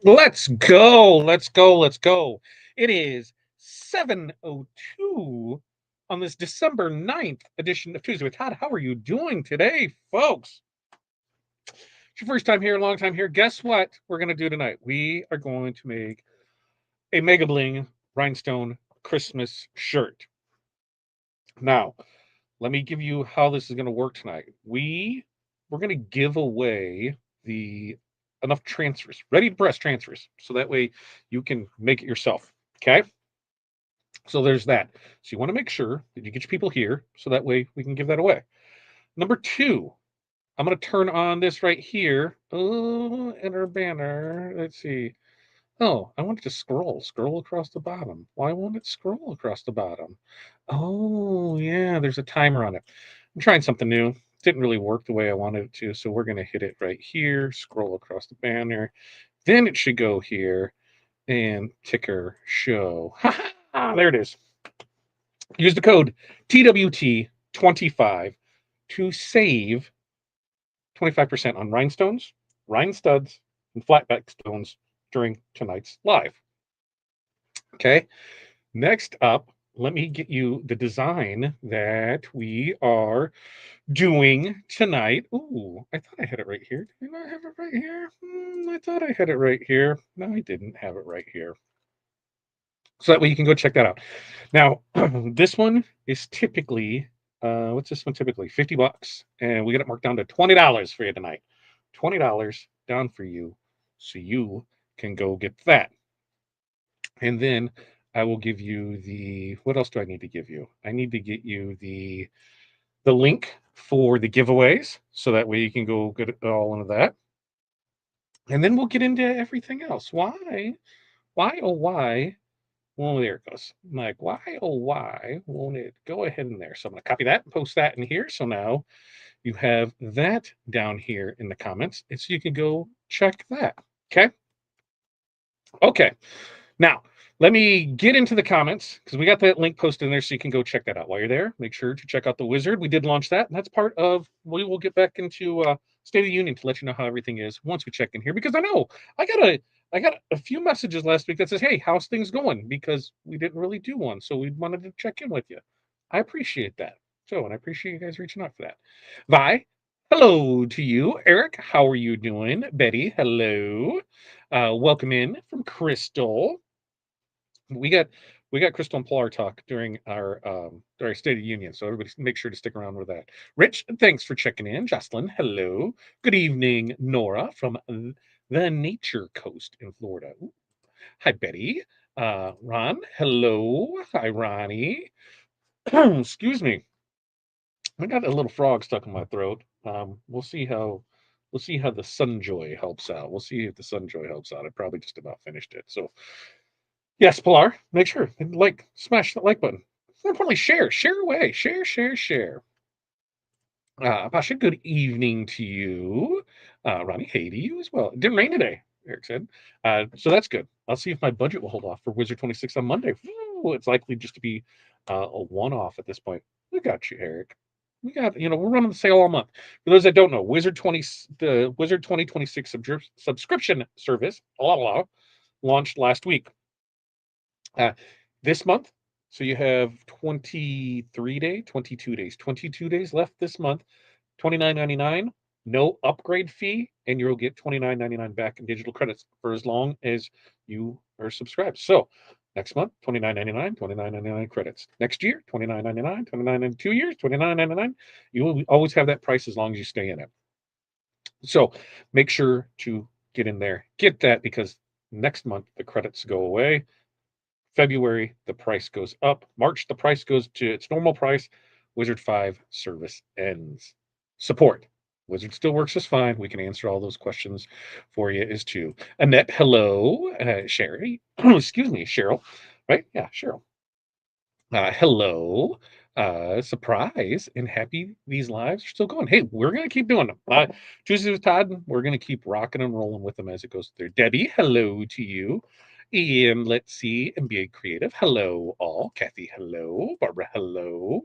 Let's go. Let's go. Let's go. It is 7:02 on this December 9th edition of Tuesday with Todd. How are you doing today, folks? It's your first time here, long time here. Guess what we're going to do tonight? We are going to make a Mega Bling Rhinestone Christmas shirt. Now, let me give you how this is going to work tonight. We're going to give away the enough transfers, ready to press transfers, so that way you can make it yourself. Okay, so there's that. So you want to make sure that you get your people here, so that way we can give that away. Number two, I'm going to turn on this right here. Oh, enter banner. Let's see. Oh, I want it to scroll across the bottom. Why won't it scroll across the bottom? Oh, yeah, there's a timer on it. I'm trying something new. Didn't really work the way I wanted it to, so we're going to hit it right here, scroll across the banner. Then it should go here and ticker show. There it is. Use the code TWT25 to save 25% on rhinestones, rhine studs, and flatback stones during tonight's live. Okay. Next up, let me get you the design that we are doing tonight. Ooh, I thought I had it right here. Did I have it right here? I thought I had it right here. No, I didn't have it right here. So that way you can go check that out. Now, this one is typically, what's this one typically? $50. And we got it marked down to $20 for you tonight. $20 down for you so you can go get that. And then I will give you the, what else do I need to give you? I need to get you the link for the giveaways so that way you can go get it all into that. And then we'll get into everything else. Why, oh, why? Well, there it goes. I'm like, why, oh, why won't it go ahead in there? So I'm going to copy that and post that in here. So now you have that down here in the comments. And so you can go check that. Okay. Okay. Now, let me get into the comments because we got that link posted in there so you can go check that out. While you're there, make sure to check out the wizard. We did launch that, and that's part of we will get back into State of the Union to let you know how everything is once we check in here. Because I know I got a few messages last week that says, "Hey, how's things going?" Because we didn't really do one, so we wanted to check in with you. I appreciate that. So, and I appreciate you guys reaching out for that. Vi, hello to you. Eric, how are you doing? Betty, hello. Welcome in from Crystal. We got we got Crystal and Polar talk during our State of the Union, so everybody make sure to stick around with that. Rich, thanks for checking in. Jocelyn, hello. Good evening, Nora from the Nature Coast in Florida. Ooh. Hi, Betty. Ron, hello. Hi, Ronnie. Excuse me. I got a little frog stuck in my throat. We'll see how the Sunjoy helps out. We'll see if the Sunjoy helps out. I probably just about finished it. So yes, Pilar, make sure and smash that like button. More importantly, share away, share. Pasha, good evening to you. Ronnie, hey to you as well. It didn't rain today, Eric said. So that's good. I'll see if my budget will hold off for Wizard 26 on Monday. Ooh, it's likely just to be a one-off at this point. We got you, Eric. We got, we're running the sale all month. For those that don't know, the Wizard 2026 subscription service, launched last week. Uh, this month, so you have 22 days left this month. $29.99, no upgrade fee, and you'll get $29.99 back in digital credits for as long as you are subscribed. So next month, $29.99 credits. Next year, $29.99, 29 2 years, $29.99. You will always have that price as long as you stay in it. So make sure to get in there, get that, because next month the credits go away. February, the price goes up. March, the price goes to its normal price. Wizard 5 service ends. Support. Wizard still works just fine. We can answer all those questions for you as too. Annette, hello. Sherry, excuse me, Cheryl, right? Yeah, Cheryl. Hello. Surprise and happy these lives are still going. Hey, we're going to keep doing them. Tuesdays with Todd, we're going to keep rocking and rolling with them as it goes through. Debbie, hello to you. And let's see, MBA Creative, hello all. Kathy, hello. Barbara, hello.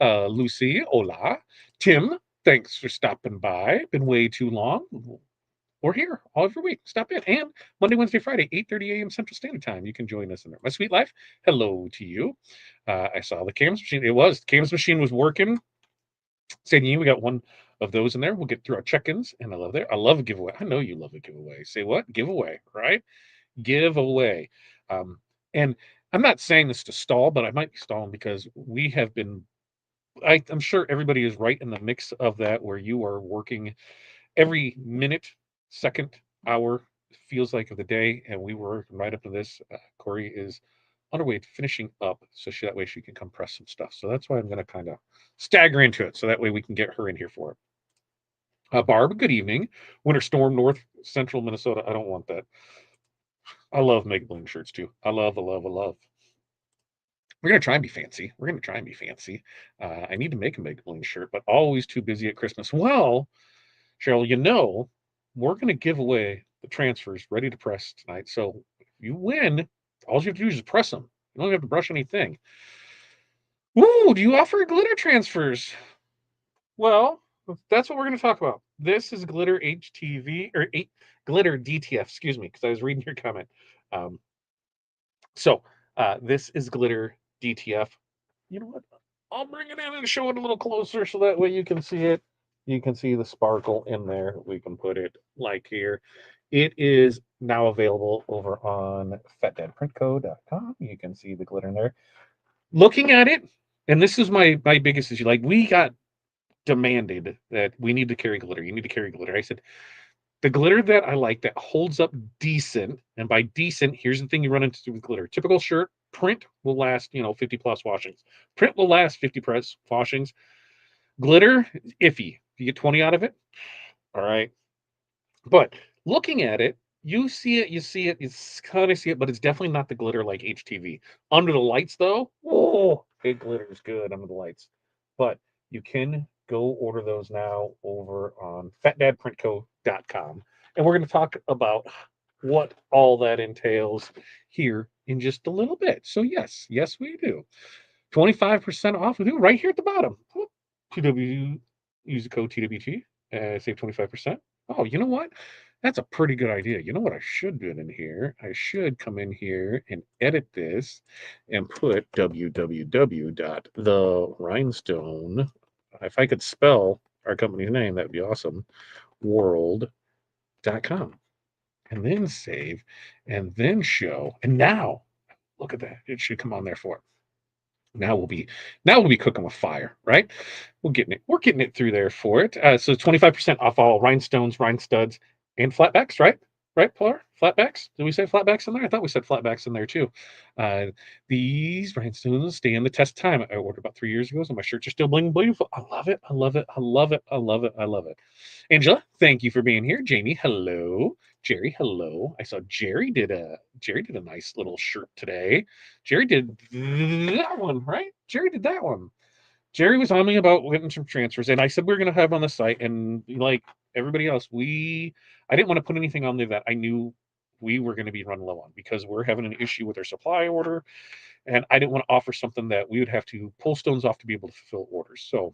Lucy, hola. Tim, thanks for stopping by. Been way too long. or here all every week. Stop in. And Monday, Wednesday, Friday, 8:30 a.m. Central Standard Time. You can join us in there. My sweet life, hello to you. I saw the cams machine. Cams machine was working. Saying we got one of those in there. We'll get through our check-ins, and I love a giveaway. I know you love a giveaway. Say what? Giveaway, right? Giveaway. And I'm not saying this to stall, but I might be stalling because we have been. I'm sure everybody is right in the mix of that, where you are working every minute, second, hour feels like of the day, and we were right up to this. Corey is on her way to finishing up, so that way she can come press some stuff. So that's why I'm going to kind of stagger into it, so that way we can get her in here for it. Barb, good evening. Winter storm, north central Minnesota. I don't want that. I love Make Bling shirts too. I love. We're gonna try and be fancy. I need to make a Make Bling shirt, but always too busy at Christmas. Well, Cheryl, we're going to give away the transfers ready to press tonight. So if you win, all you have to do is just press them. You don't have to brush anything. Ooh, do you offer glitter transfers? Well, that's what we're going to talk about. This is glitter HTV or glitter DTF, excuse me, because I was reading your comment. Um, this is glitter DTF. You know what? I'll bring it in and show it a little closer so that way you can see it. You can see the sparkle in there. We can put it like here. It is now available over on fatdadprintco.com. You can see the glitter in there. Looking at it, and this is my biggest issue. Like, we got demanded that we need to carry glitter. You need to carry glitter. I said, the glitter that I like that holds up decent, and by decent, here's the thing you run into with glitter. Typical shirt, print will last, 50 plus washings. Print will last 50 plus washings. Glitter, iffy. You get 20 out of it, all right. But looking at it, you see it, you kind of see it, but it's definitely not the glitter like HTV. Under the lights, though, oh, it glitters good under the lights. But you can go order those now over on fatdadprintco.com. And we're going to talk about what all that entails here in just a little bit. So, yes, we do. 25% off right here at the bottom. TW, use the code TWT, save 25%. Oh, you know what? That's a pretty good idea. You know what I should do in here? I should come in here and edit this and put www.therhinestone. If I could spell our company's name, that'd be awesome. World.com. And then save and then show. And now, look at that. It should come on there for it. Now we'll be cooking with fire, right? We're getting it through there for it. So 25% off all rhinestones, rhinestuds, and flatbacks, right? Right, Pilar? Flatbacks? Did we say flatbacks in there? I thought we said flatbacks in there too. These rhinestones stand the test of time. I ordered about 3 years ago, so my shirts are still bling beautiful. I love it. Angela, thank you for being here. Jamie, hello. Jerry, hello. I saw Jerry did a nice little shirt today. Jerry did that one, right? Jerry did that one. Jerry was on me about getting some transfers, and I said we are going to have on the site. And like everybody else, I didn't want to put anything on there that I knew we were going to be running low on, because we're having an issue with our supply order, and I didn't want to offer something that we would have to pull stones off to be able to fulfill orders. So,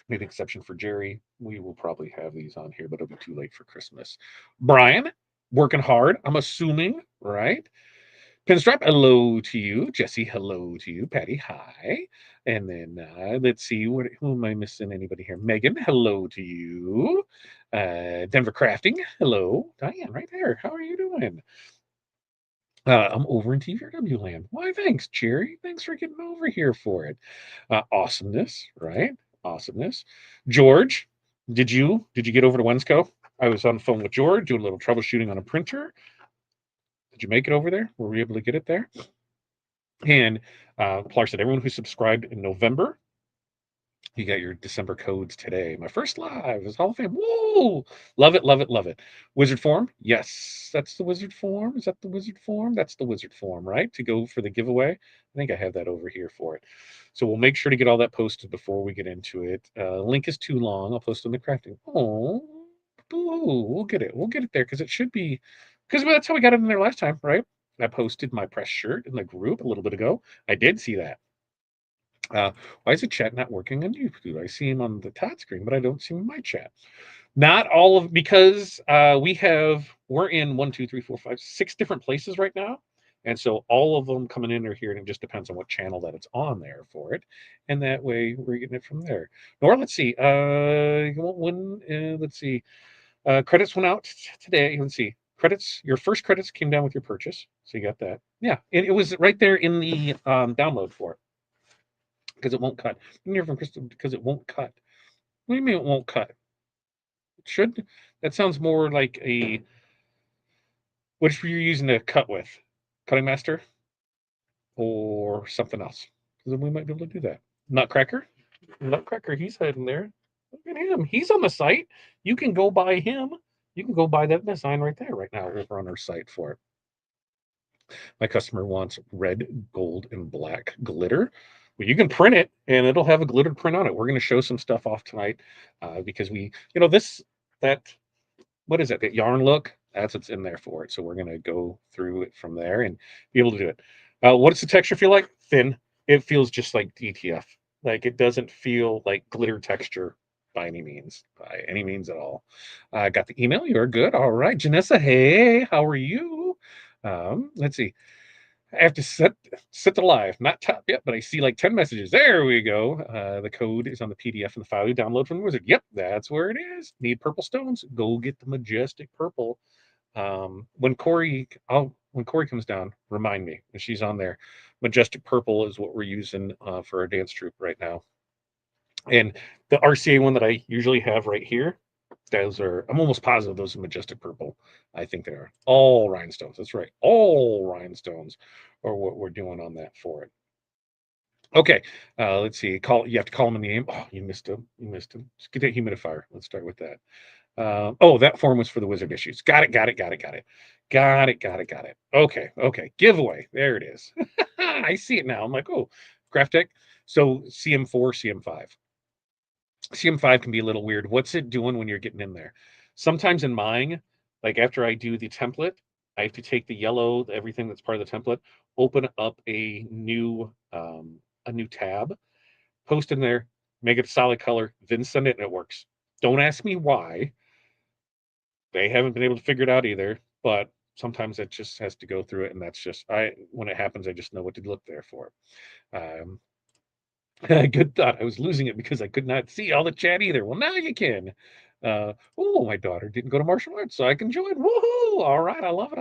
made an exception for Jerry. We will probably have these on here, but it'll be too late for Christmas. Brian, working hard, I'm assuming, right? Pinstripe, hello to you. Jesse, hello to you. Patty, hi. And then let's see, who am I missing? Anybody here? Megan, hello to you. Denver Crafting, hello. Diane, right there. How are you doing? I'm over in TVW land. Why, thanks, Jerry. Thanks for getting over here for it. Awesomeness, right? Awesomeness. George, did you get over to Wensco? I was on the phone with George doing a little troubleshooting on a printer. Did you make it over there? Were we able to get it there? And Clark said, everyone who subscribed in November, you got your December codes today. My first live is Hall of Fame. Whoa! Love it, love it, love it. Wizard form? Yes, that's the wizard form. Is that the wizard form? That's the wizard form, right? To go for the giveaway. I think I have that over here for it. So we'll make sure to get all that posted before we get into it. Link is too long. I'll post in the crafting. Oh, boo. We'll get it. We'll get it there, because it should be, because that's how we got it in there last time, right? I posted my press shirt in the group a little bit ago. I did see that. Why is the chat not working on YouTube? I see him on the top screen, but I don't see my chat. Not all of, because we're in 6 different places right now. And so all of them coming in are here, and it just depends on what channel that it's on there for it. And that way we're getting it from there. Nor, let's see, let's see, credits went out today. Let's see, credits, your first credits came down with your purchase. So you got that. Yeah, it was right there in the download for it, because it won't cut. You hear from Crystal, because it won't cut. What do you mean it won't cut? It should. That sounds more like a, which were you using to cut with? Cutting Master or something else? Then we might be able to do that. Nutcracker? Nutcracker, he's hiding there. Look at him. He's on the site. You can go buy him. You can go buy that design right there, right now, over on our site for it. My customer wants red, gold, and black glitter. Well, you can print it, and it'll have a glittered print on it. We're going to show some stuff off tonight, because that, what is it? That yarn look, that's what's in there for it. So we're going to go through it from there and be able to do it. What does the texture feel like? Thin. It feels just like DTF. Like, it doesn't feel like glitter texture by any means at all. I got the email. You're good. All right. Janessa, hey, how are you? Let's see. I have to set the live, not top yet, but I see like 10 messages. There we go. The code is on the PDF and the file you download from the wizard. Yep, that's where it is. Need purple stones? Go get the majestic purple. When Corey comes down, remind me. If she's on there, majestic purple is what we're using for our dance troupe right now. And the RCA one that I usually have right here, those are, I'm almost positive those are majestic purple. I think they are all rhinestones. That's right, all rhinestones are what we're doing on that for it. Okay, let's see. You have to call them in the name. Oh, you missed him. Just get that humidifier. Let's start with that. Oh, that form was for the wizard issues. Got it. Okay. Giveaway. There it is. I see it now. I'm like, oh, graph deck. So CM4, CM5. CM5 can be a little weird. What's it doing when you're getting in there? Sometimes in mine, like after I do the template, I have to take the yellow, everything that's part of the template, open up a new tab, post in there, make it a solid color, then send it, and it works. Don't ask me why. They haven't been able to figure it out either, but sometimes it just has to go through it, and that's just, when it happens, I just know what to look there for. Good thought. I was losing it because I could not see all the chat either. Well, now you can. Oh, my daughter didn't go to martial arts, so I can join. Woohoo! All right, I love it.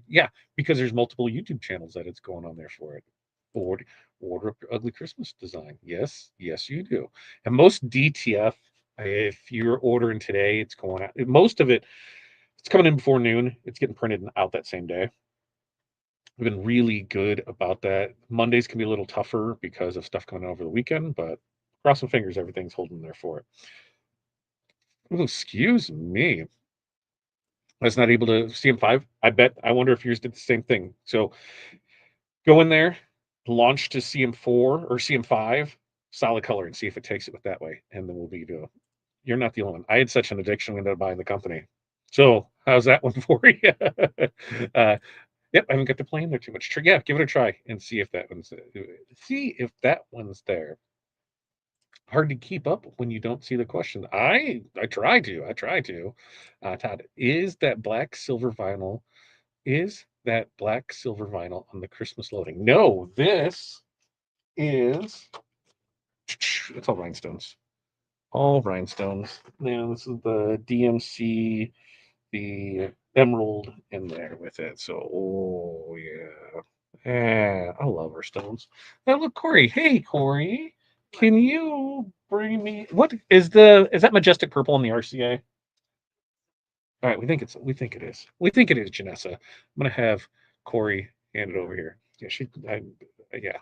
Yeah, because there's multiple YouTube channels that it's going on there for it. Order ugly Christmas design. Yes, you do. And most DTF, if you're ordering today, it's going out. Most of it, it's coming in before noon. It's getting printed out that same day. We've been really good about that. Mondays can be a little tougher because of stuff coming over the weekend, but cross some fingers, everything's holding there for it. Ooh, excuse me. I was not able to CM5. I wonder if yours did the same thing. So go in there, launch to CM4 or CM5, solid color, and see if it takes it with that way. And then we'll be doing. You're not the only one. I had such an addiction, we ended up buying the company. So how's that one for you? Yep, I haven't got to play in there too much. Yeah, give it a try and see if that one's there. Hard to keep up when you don't see the question. I try to. Todd, is that black silver vinyl? Is that black silver vinyl on the Christmas loading? No, this is. It's all rhinestones. All rhinestones. Now this is the DMC, the emerald in there with it. So, oh yeah. Yeah, I love our stones. Now look, Corey. Hey, Corey, can you bring me what is that majestic purple in the RCA? All right, we think it is. We think it is, Janessa. I'm gonna have Corey hand it over here. Yeah, yeah.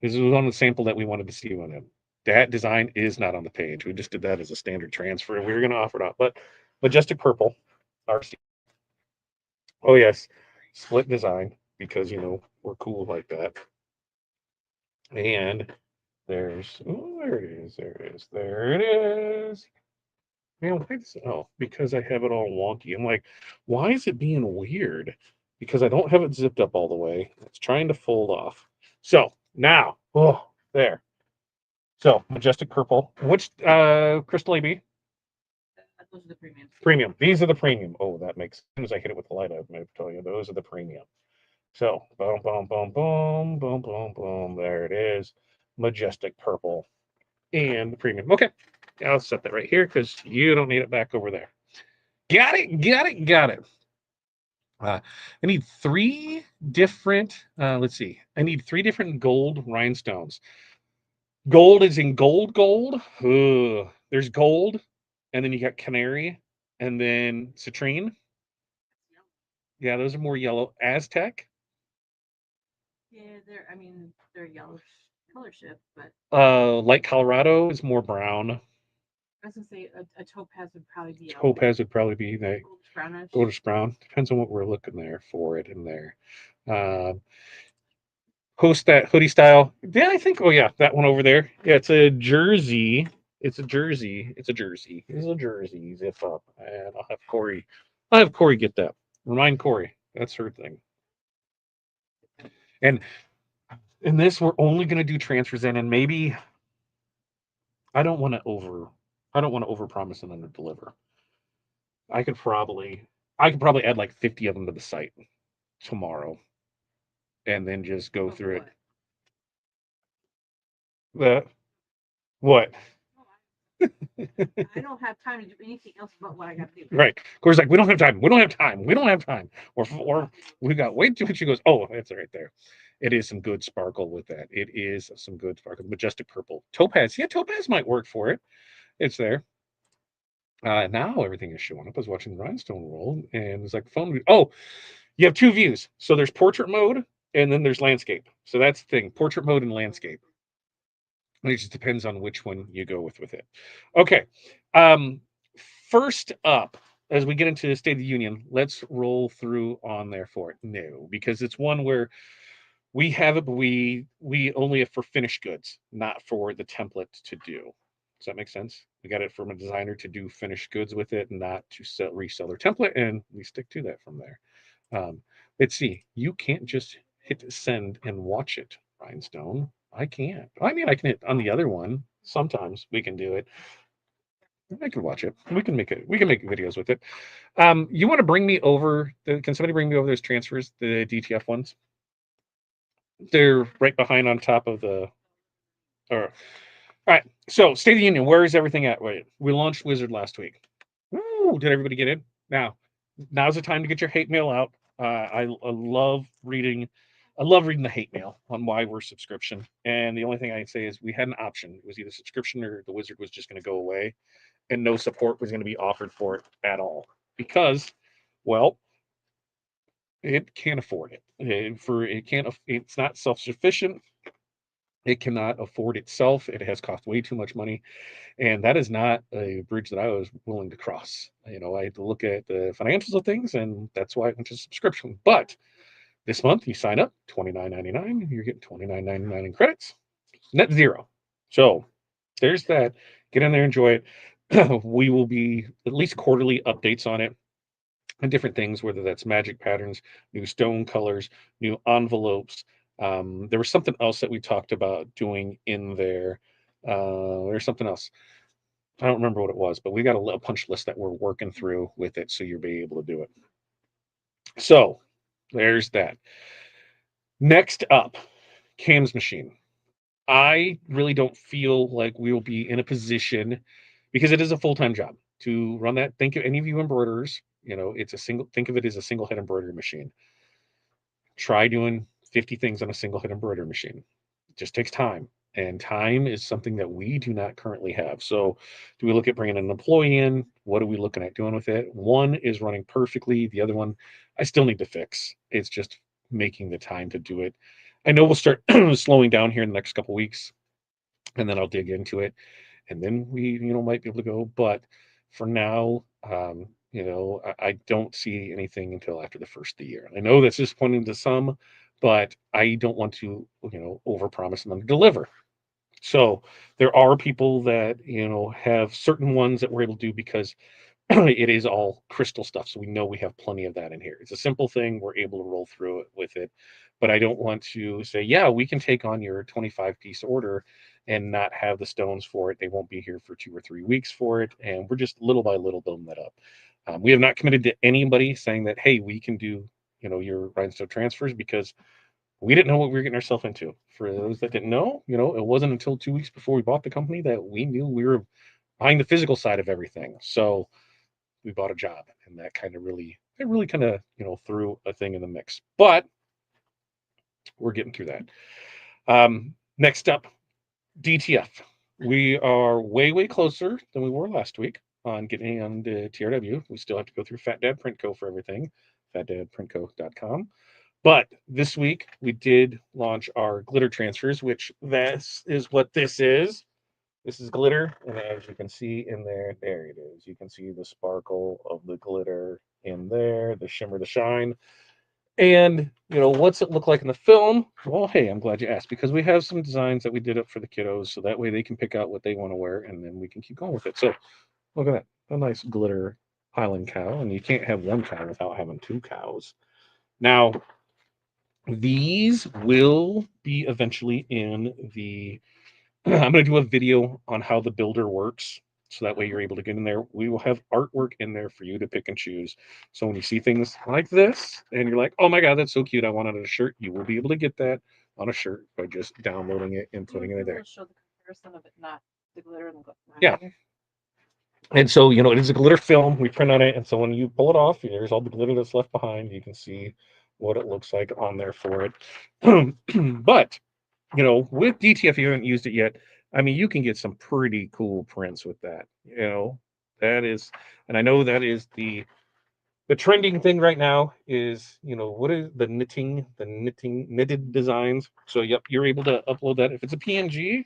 This is on the sample that we wanted to see on it. That design is not on the page. We just did that as a standard transfer. We were gonna offer it up, but majestic purple, RCA. Oh yes, split design because we're cool like that. And there it is. Man, because I have it all wonky. I'm like, why is it being weird? Because I don't have it zipped up all the way. It's trying to fold off. So now, there. So majestic purple. Which Crystal AB? Those are the premiums. Premium. These are the premium. Oh, that makes, as soon as I hit it with the light, I might tell you those are the premium. So, boom, boom, boom, boom, boom, boom, boom. There it is. Majestic purple and the premium. Okay. I'll set that right here because you don't need it back over there. Got it, got it, got it. I need three different, let's see. I need three different gold rhinestones. Gold is in gold, gold. Ugh. There's gold, and then you got canary, and then citrine. Yeah, those are more yellow. Aztec. Yeah, I mean, they're yellow color shift, but Light Colorado is more brown. I was gonna say a topaz would probably be yellow. Topaz would probably be the Goldish brownish. goldish brown. Depends on what we're looking there for it in there. Um, Post that hoodie style. Yeah, I think. Oh yeah, that one over there. Yeah, it's a jersey. It's a jersey. It's a jersey. It's a jersey. Zip up, and I'll have Corey. I'll have Corey get that. Remind Corey. That's her thing. And in this, we're only going to do transfers in, and maybe I don't want to over. I don't want to over promise and under deliver. I could probably. I could probably add like 50 of them to the site tomorrow, and then just go But through what? it. The what? No, I don't have time to do anything else but what I got to do. Right. Of course, like we don't have time. We don't have time. We don't have time. Or we got way too much. She goes, oh, that's right there. It is some good sparkle with that. It is some good sparkle. Majestic purple. Topaz. Yeah, topaz might work for it. It's there. Now everything is showing up. I was watching the Rhinestone roll and it's like phone view. Oh, you have two views. So there's portrait mode and then there's landscape. So that's the thing. Portrait mode and landscape. It just depends on which one you go with it. Okay. Um, First up, as we get into the State of the Union, let's roll through on there for it. No, because it's one where we have it, but we only have for finished goods, not for the template to do. Does that make sense? We got it from a designer to do finished goods with it, not to resell their template, and we stick to that from there. Um, let's see. You can't just hit send and watch it, Rhinestone. I can't. I mean, I can hit on the other one. Sometimes we can do it. I can watch it. We can make it. We can make videos with it. You want to bring me over? Can somebody bring me over those transfers, the DTF ones? They're right behind on top of the. All right. So, State of the Union. Where is everything at? Wait, we launched Wizard last week. Woo! Did everybody get in? Now's the time to get your hate mail out. I love reading. I love reading the hate mail on why we're subscription. And the only thing I can say is we had an option. It was either subscription or the Wizard was just going to go away, and no support was going to be offered for it at all because, well, it can't afford it. It can't. It's not self sufficient. It cannot afford itself. It has cost way too much money, and that is not a bridge that I was willing to cross. I had to look at the financials of things, and that's why I went to subscription. But this month, you sign up $29.99. You're getting $29.99 in credits, net zero. So there's that. Get in there, enjoy it. We will be at least quarterly updates on it and different things, whether that's magic patterns, new stone colors, new envelopes. There was something else that we talked about doing in there. There's something else. I don't remember what it was, but we got a punch list that we're working through with it, so you'll be able to do it. So there's that. Next up, Cam's machine. I really don't feel like we will be in a position because it is a full-time job to run that. Think of any of you embroiderers, it's a single, think of it as a single head embroidery machine. Try doing 50 things on a single head embroidery machine. It just takes time. And time is something that we do not currently have. So, do we look at bringing an employee in? What are we looking at doing with it? One is running perfectly. The other one, I still need to fix. It's just making the time to do it. I know we'll start slowing down here in the next couple weeks, and then I'll dig into it, and then we, might be able to go. But for now, I don't see anything until after the first of the year. I know that's disappointing to some, but I don't want to, overpromise and underdeliver. So there are people that have certain ones that we're able to do because it is all crystal stuff. So we know we have plenty of that in here. It's a simple thing. We're able to roll through it with it. but I don't want to say, yeah, we can take on your 25-piece order and not have the stones for it. They won't be here for 2 or 3 weeks for it, and we're just little by little building that up. We have not committed to anybody saying that, hey, we can do, your rhinestone transfers, because we didn't know what we were getting ourselves into. For those that didn't know, it wasn't until 2 weeks before we bought the company that we knew we were buying the physical side of everything. So we bought a job, and that really kind of threw a thing in the mix. But we're getting through that. Next up, DTF. We are way closer than we were last week on getting on the TRW. We still have to go through Fat Dad Print Co. for everything, fatdadprintco.com. But this week we did launch our glitter transfers, which this is what this is. This is glitter, and as you can see in there it is. You can see the sparkle of the glitter in there, the shimmer, the shine. And, what's it look like in the film? Well, hey, I'm glad you asked, because we have some designs that we did up for the kiddos, so that way they can pick out what they want to wear, and then we can keep going with it. So look at that, a nice glitter Highland cow, and you can't have one cow without having two cows. Now, these will be eventually in the I'm going to do a video on how the builder works, so that way you're able to get in there. We will have artwork in there for you to pick and choose. So when you see things like this and you're like, oh my God, that's so cute, I want it on a shirt, you will be able to get that on a shirt by just downloading it and putting it there. Show the comparison of it, not the glitter and the Yeah. And so, it is a glitter film. We print on it. And so when you pull it off, there's all the glitter that's left behind. You can see what it looks like on there for it. But, with DTF, you haven't used it yet. I mean, you can get some pretty cool prints with that. That is, and I know that is the trending thing right now is, what is the knitted designs. So, yep, you're able to upload that. If it's a PNG,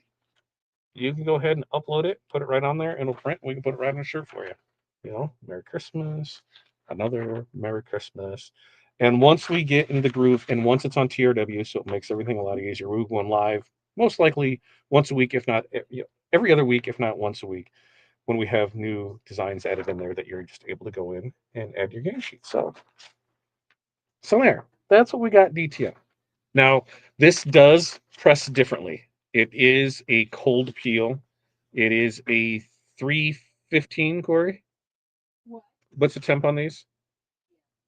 you can go ahead and upload it, put it right on there, and it'll print. We can put it right on a shirt for you. Merry Christmas, another Merry Christmas. And once we get in the groove, and once it's on TRW, so it makes everything a lot easier, we're going live most likely once a week, if not every other week, if not once a week, when we have new designs added in there that you're just able to go in and add your game sheet. So there, that's what we got DTM. Now, this does press differently. It is a cold peel. It is a 315, Corey. What's the temp on these?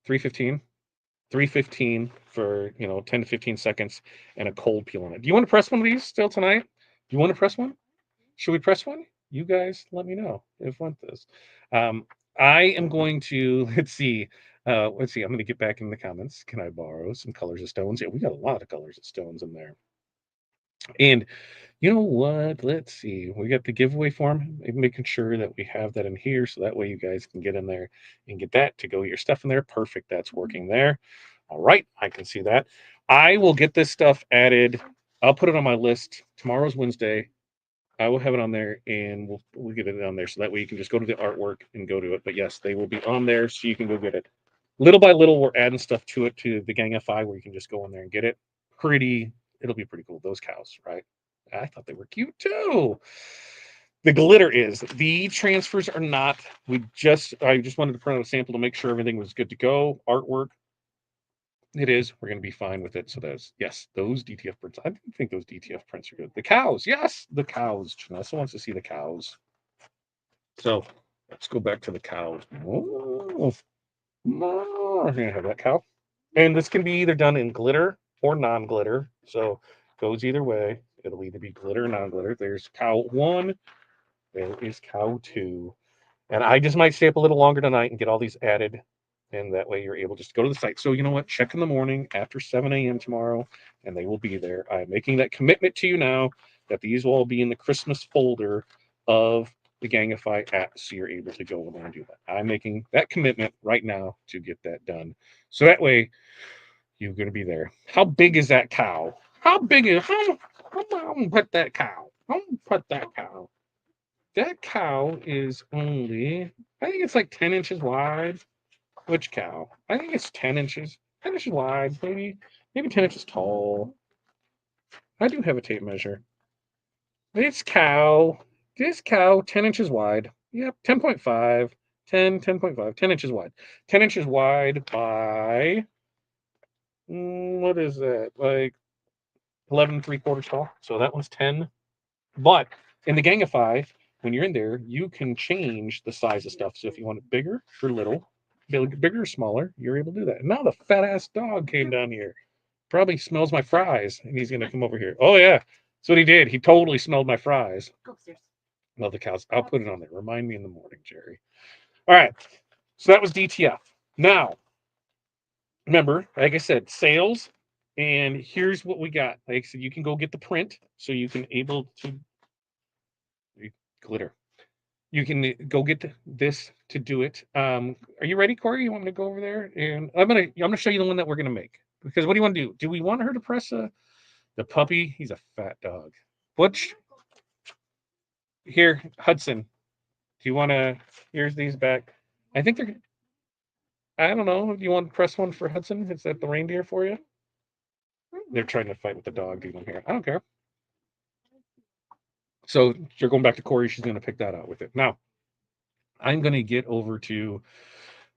315. 315 for 10 to 15 seconds and a cold peel on it. Do you want to press one of these still tonight? Do you want to press one? Should we press one? You guys let me know if you want this. I am going to let's see. I'm going to get back in the comments. Can I borrow some colors of stones? Yeah, we got a lot of colors of stones in there. And you know what? Let's see. We got the giveaway form. Making sure that we have that in here, so that way you guys can get in there and get that to go your stuff in there. Perfect. That's working there. All right. I can see that. I will get this stuff added. I'll put it on my list. Tomorrow's Wednesday. I will have it on there, and we'll get it on there, so that way you can just go to the artwork and go to it. But yes, they will be on there, so you can go get it. Little by little, we're adding stuff to it, to the Gang FI, where you can just go in there and get it. It'll be pretty cool. Those cows, right? I thought they were cute too. The glitter is. The transfers are not. I just wanted to print out a sample to make sure everything was good to go. Artwork, it is. We're going to be fine with it. So those DTF prints. I didn't think those DTF prints are good. The cows, yes, the cows. Janessa wants to see the cows. So let's go back to the cows. Oh, we're going to have that cow. And this can be either done in glitter or non-glitter. So goes either way. It'll either be glitter or non-glitter. There's cow 1. There is cow 2. And I just might stay up a little longer tonight and get all these added. And that way you're able just to go to the site. So you know what? Check in the morning after 7 a.m. tomorrow, and they will be there. I'm making that commitment to you now that these will all be in the Christmas folder of the Gangify app, so you're able to go in there and do that. I'm making that commitment right now to get that done. So that way you're going to be there. How big is that cow? How big is how put that cow? How put that cow? That cow is only, I think it's like 10 inches wide. Which cow? I think it's 10 inches. 10 inches wide, maybe 10 inches tall. I do have a tape measure. This cow 10 inches wide. Yep, 10.5. 10.5, 10 inches wide. 10 inches wide by what is that? Like 11 3/4 tall. So that one's 10. But in the Gangify, when you're in there, you can change the size of stuff. So if you want it bigger or little, bigger or smaller, you're able to do that. And now the fat ass dog came down here. Probably smells my fries, and he's gonna come over here. Oh yeah, that's what he did. He totally smelled my fries. Go upstairs. Love the cows. I'll put it on there. Remind me in the morning, Jerry. All right. So that was DTF. Now, remember, like I said, sales. And here's what we got. Like I said, you can go get the print, so you can able to glitter. You can go get this to do it. Are you ready, Corey? You want me to go over there? And I'm gonna show you the one that we're gonna make. Because what do you want to do? Do we want her to press the puppy? He's a fat dog. Butch, here, Hudson. Do you want to? Here's these back. I think they're. I don't know. Do you want to press one for Hudson? Is that the reindeer for you? They're trying to fight with the dog demon here. I don't care. So you're going back to Corey. She's going to pick that out with it. Now, I'm going to get over to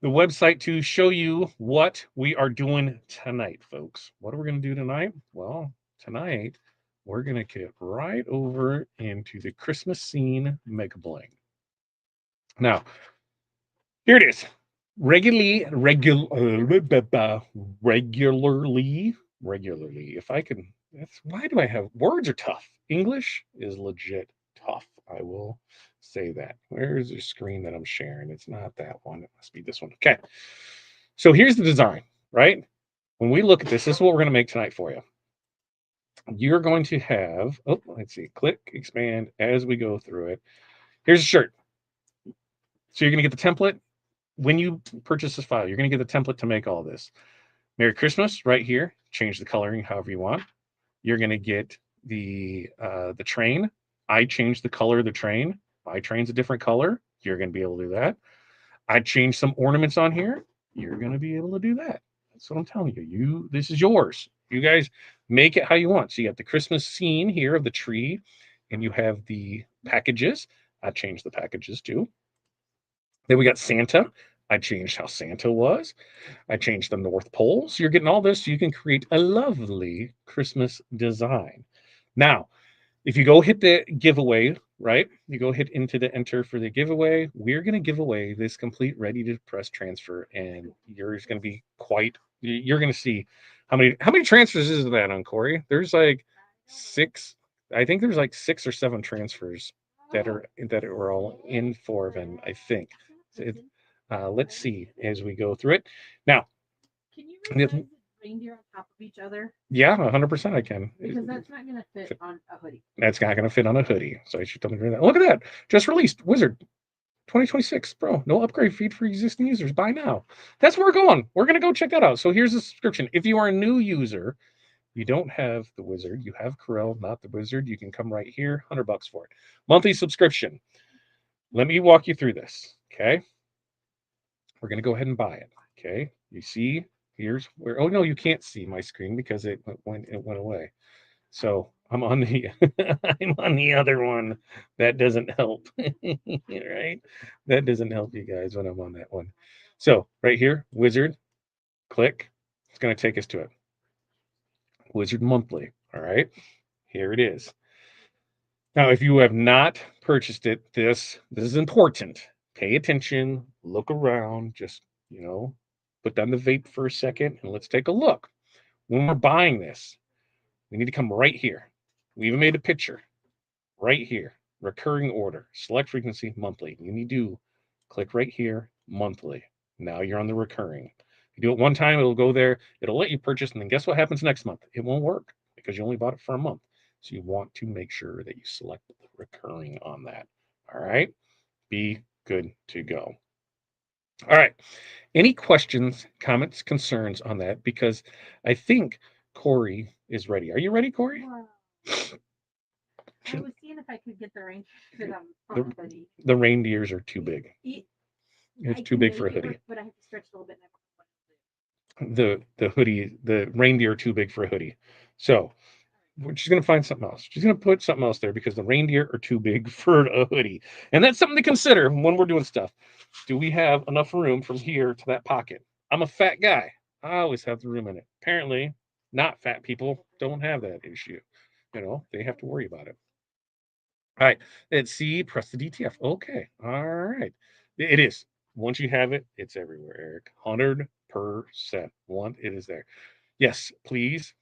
the website to show you what we are doing tonight, folks. What are we going to do tonight? Well, tonight we're going to get right over into the Christmas scene Mega Bling. Now, here it is. Regularly. If I can, why do I have words are tough? English is legit tough. I will say that. Where's the screen that I'm sharing? It's not that one. It must be this one. Okay. So here's the design, right? When we look at this is what we're going to make tonight for you. You're going to have, let's see, click, expand as we go through it. Here's a shirt. So you're going to get the template. When you purchase this file, you're going to get the template to make all this. Merry Christmas right here. Change the coloring however you want. You're going to get the train. I changed the color of the train. My train's a different color. You're going to be able to do that. I changed some ornaments on here. You're going to be able to do that. That's what I'm telling you. This is yours. You guys make it how you want. So you got the Christmas scene here of the tree, and you have the packages. I changed the packages too. Then we got Santa. I changed how Santa was. I changed the North Pole. So you're getting all this so you can create a lovely Christmas design. Now, if you go hit the giveaway, right? You go hit into the enter for the giveaway. We're going to give away this complete ready to press transfer, and yours going to be you're going to see how many transfers is that on Corey? There's like 6. I think there's like 6 or 7 transfers that are all in for them, I think. Let's see as we go through it. Now, can you resize reindeer on top of each other? Yeah, 100% I can. Because that's not going to fit on a hoodie. That's not going to fit on a hoodie. So I should tell me that. Look at that. Just released Wizard 2026, bro. No upgrade feed for existing users. Buy now. That's where we're going. We're going to go check that out. So here's the subscription. If you are a new user, you don't have the Wizard. You have Corel, not the Wizard. You can come right here. $100 for it. Monthly subscription. Let me walk you through this. Okay. We're going to go ahead and buy it. Okay. You see, here's where, oh no, you can't see my screen because it went away. So I'm on the I'm on the other one. That doesn't help. Right? That doesn't help you guys when I'm on that one. So right here, Wizard, click. It's going to take us to it. Wizard monthly. All right. Here it is. Now, if you have not purchased it, this is important. Pay attention, look around, just, put down the vape for a second and let's take a look. When we're buying this, we need to come right here. We even made a picture right here. Recurring order, select frequency, monthly. You need to click right here, monthly. Now you're on the recurring. If you do it one time, it'll go there. It'll let you purchase. And then guess what happens next month? It won't work because you only bought it for a month. So you want to make sure that you select the recurring on that. All right. Be good to go. All right. Any questions, comments, concerns on that? Because I think Corey is ready. Are you ready, Corey? I was seeing if I could get the reindeer. The reindeers are too big. It's too big for a hoodie. But I have to stretch a little bit. The hoodie, the reindeer are too big for a hoodie. So she's going to find something else. She's going to put something else there because the reindeer are too big for a hoodie. And that's something to consider when we're doing stuff. Do we have enough room from here to that pocket? I'm a fat guy. I always have the room in it. Apparently, not fat people don't have that issue. You know, they have to worry about it. All right. Let's see. Press the DTF. Okay. All right. It is. Once you have it, it's everywhere, Eric. 100%. It is there. Yes, please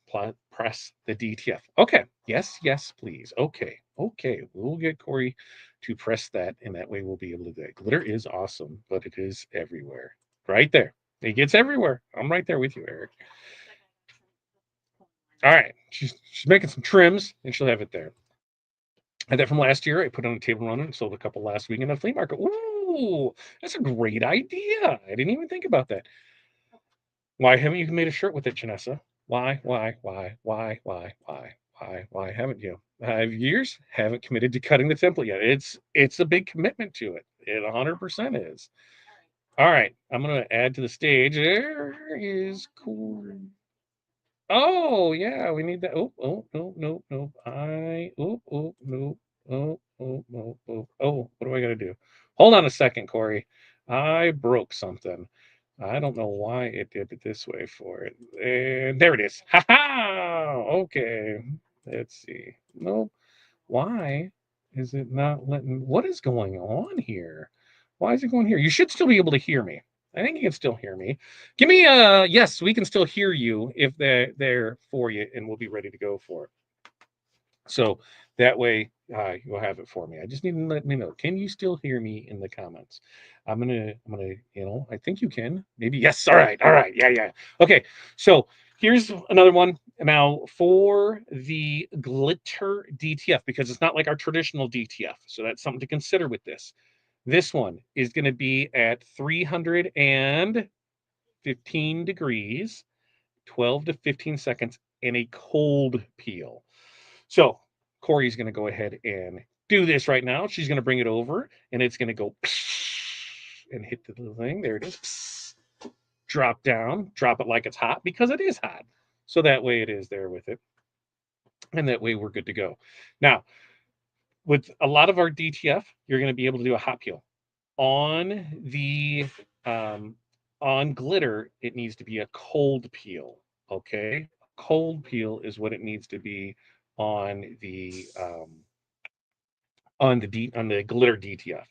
press the DTF. Okay. Yes, yes, please. Okay. Okay. We'll get Corey to press that, and that way we'll be able to do it. Glitter is awesome, but it is everywhere. Right there. It gets everywhere. I'm right there with you, Eric. All right. She's making some trims, and she'll have it there. And that from last year, I put on a table runner and sold a couple last week in a flea market. Ooh, that's a great idea. I didn't even think about that. Why haven't you made a shirt with it, Janessa? Why haven't you? 5 years, haven't committed to cutting the template yet. It's a big commitment to it. It 100% is. All right, I'm gonna add to the stage. There is cool. Oh yeah, we need that. No. No. Oh, what do I gotta do? Hold on a second, Corey. I broke something. I don't know why it did it this way for it. And there it is. Ha ha! Okay. Let's see. Nope. Why is it not letting? What is going on here? Why is it going here? You should still be able to hear me. I think you can still hear me. Give me a yes, we can still hear you if they're there for you, and we'll be ready to go for it. So that way you'll have it for me. I just need to let me know. Can you still hear me in the comments? I think you can. Maybe yes. All right. Yeah. Okay. So here's another one now for the glitter DTF because it's not like our traditional DTF. So that's something to consider with this. This one is going to be at 315 degrees, 12 to 15 seconds, in a cold peel. So Corey's going to go ahead and do this right now. She's going to bring it over, and it's going to go and hit the little thing. There it is. Drop down, drop it like it's hot because it is hot. So that way it is there with it. And that way we're good to go. Now, with a lot of our DTF, you're going to be able to do a hot peel. On the on glitter, it needs to be a cold peel. Okay, cold peel is what it needs to be on the glitter DTF.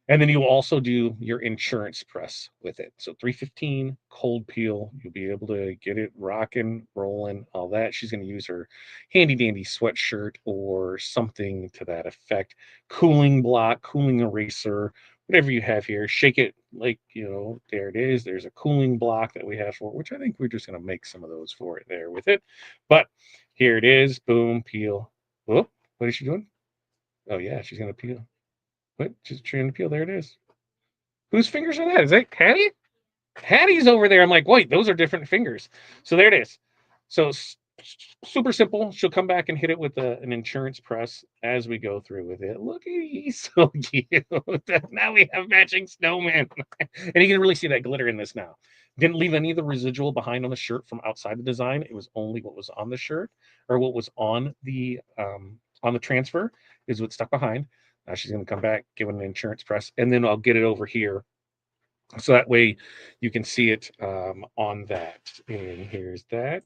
And then you'll also do your insurance press with it. So 315 cold peel, you'll be able to get it rocking, rolling, all that. She's going to use her handy dandy sweatshirt or something to that effect. Cooling block, cooling eraser, whatever you have here. Shake it like, there it is. There's a cooling block that we have for it, which I think we're just going to make some of those for it there with it. But here it is. Boom, peel. Whoop. What is she doing? Oh, yeah, she's going to peel. What? Just trying to peel. There it is. Whose fingers are that? Is that Hattie? Hattie's over there. I'm like, wait, those are different fingers. So there it is. So super simple. She'll come back and hit it with an insurance press as we go through with it. Look, he's so cute. Now we have matching snowmen. And you can really see that glitter in this now. Didn't leave any of the residual behind on the shirt from outside the design. It was only what was on the shirt or what was on the transfer is what stuck behind. Now she's going to come back, give it an insurance press, and then I'll get it over here so that way you can see it on that. And here's that.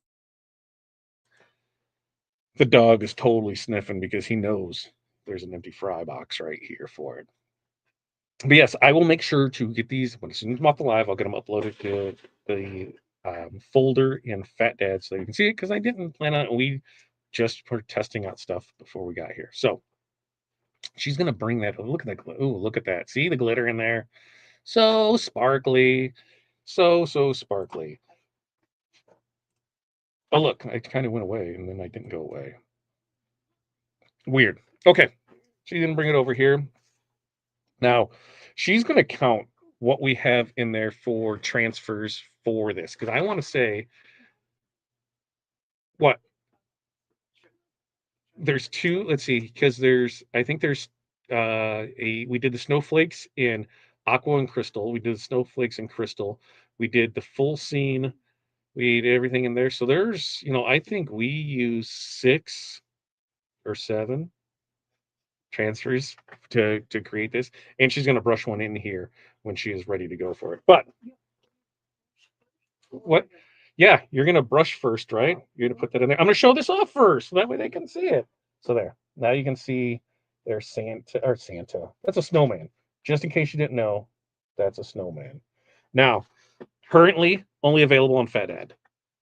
The dog is totally sniffing because he knows there's an empty fry box right here for it. But yes, I will make sure to get these as soon as I'm off the live. I'll get them uploaded to the folder in Fat Dad so you can see it because I didn't plan on it. We just were testing out stuff before we got here. So she's gonna bring that. Oh, look at that. Oh, look at that. See the glitter in there? So sparkly. So sparkly. Oh, look, I kind of went away and then I didn't go away. Weird. Okay. She's going to bring it over here. Now, she's going to count what we have in there for transfers for this because I want to say what there's two. Let's see, because I think there's we did the snowflakes in aqua and crystal. We did the snowflakes in crystal. We did the full scene. We did everything in there. So there's, I think we use 6 or 7 transfers to create this, and she's going to brush one in here when she is ready to go for it. But what Yeah, you're gonna brush first, right? You're gonna put that in there. I'm gonna show this off first, so that way they can see it. So there. Now you can see there's Santa or Santa. That's a snowman. Just in case you didn't know, that's a snowman. Now, currently only available on FedEd.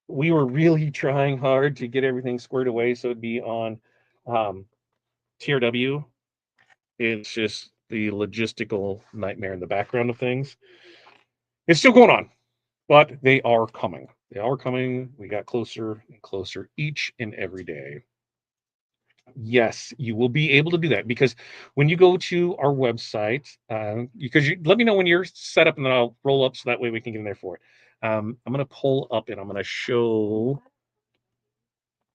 We were really trying hard to get everything squared away so it'd be on um, TRW. It's just the logistical nightmare in the background of things. It's still going on, but they are coming. They are coming. We got closer and closer each and every day. Yes, you will be able to do that because when you go to our website, because you let me know when you're set up and then I'll roll up so that way we can get in there for it. I'm going to pull up and I'm going to show.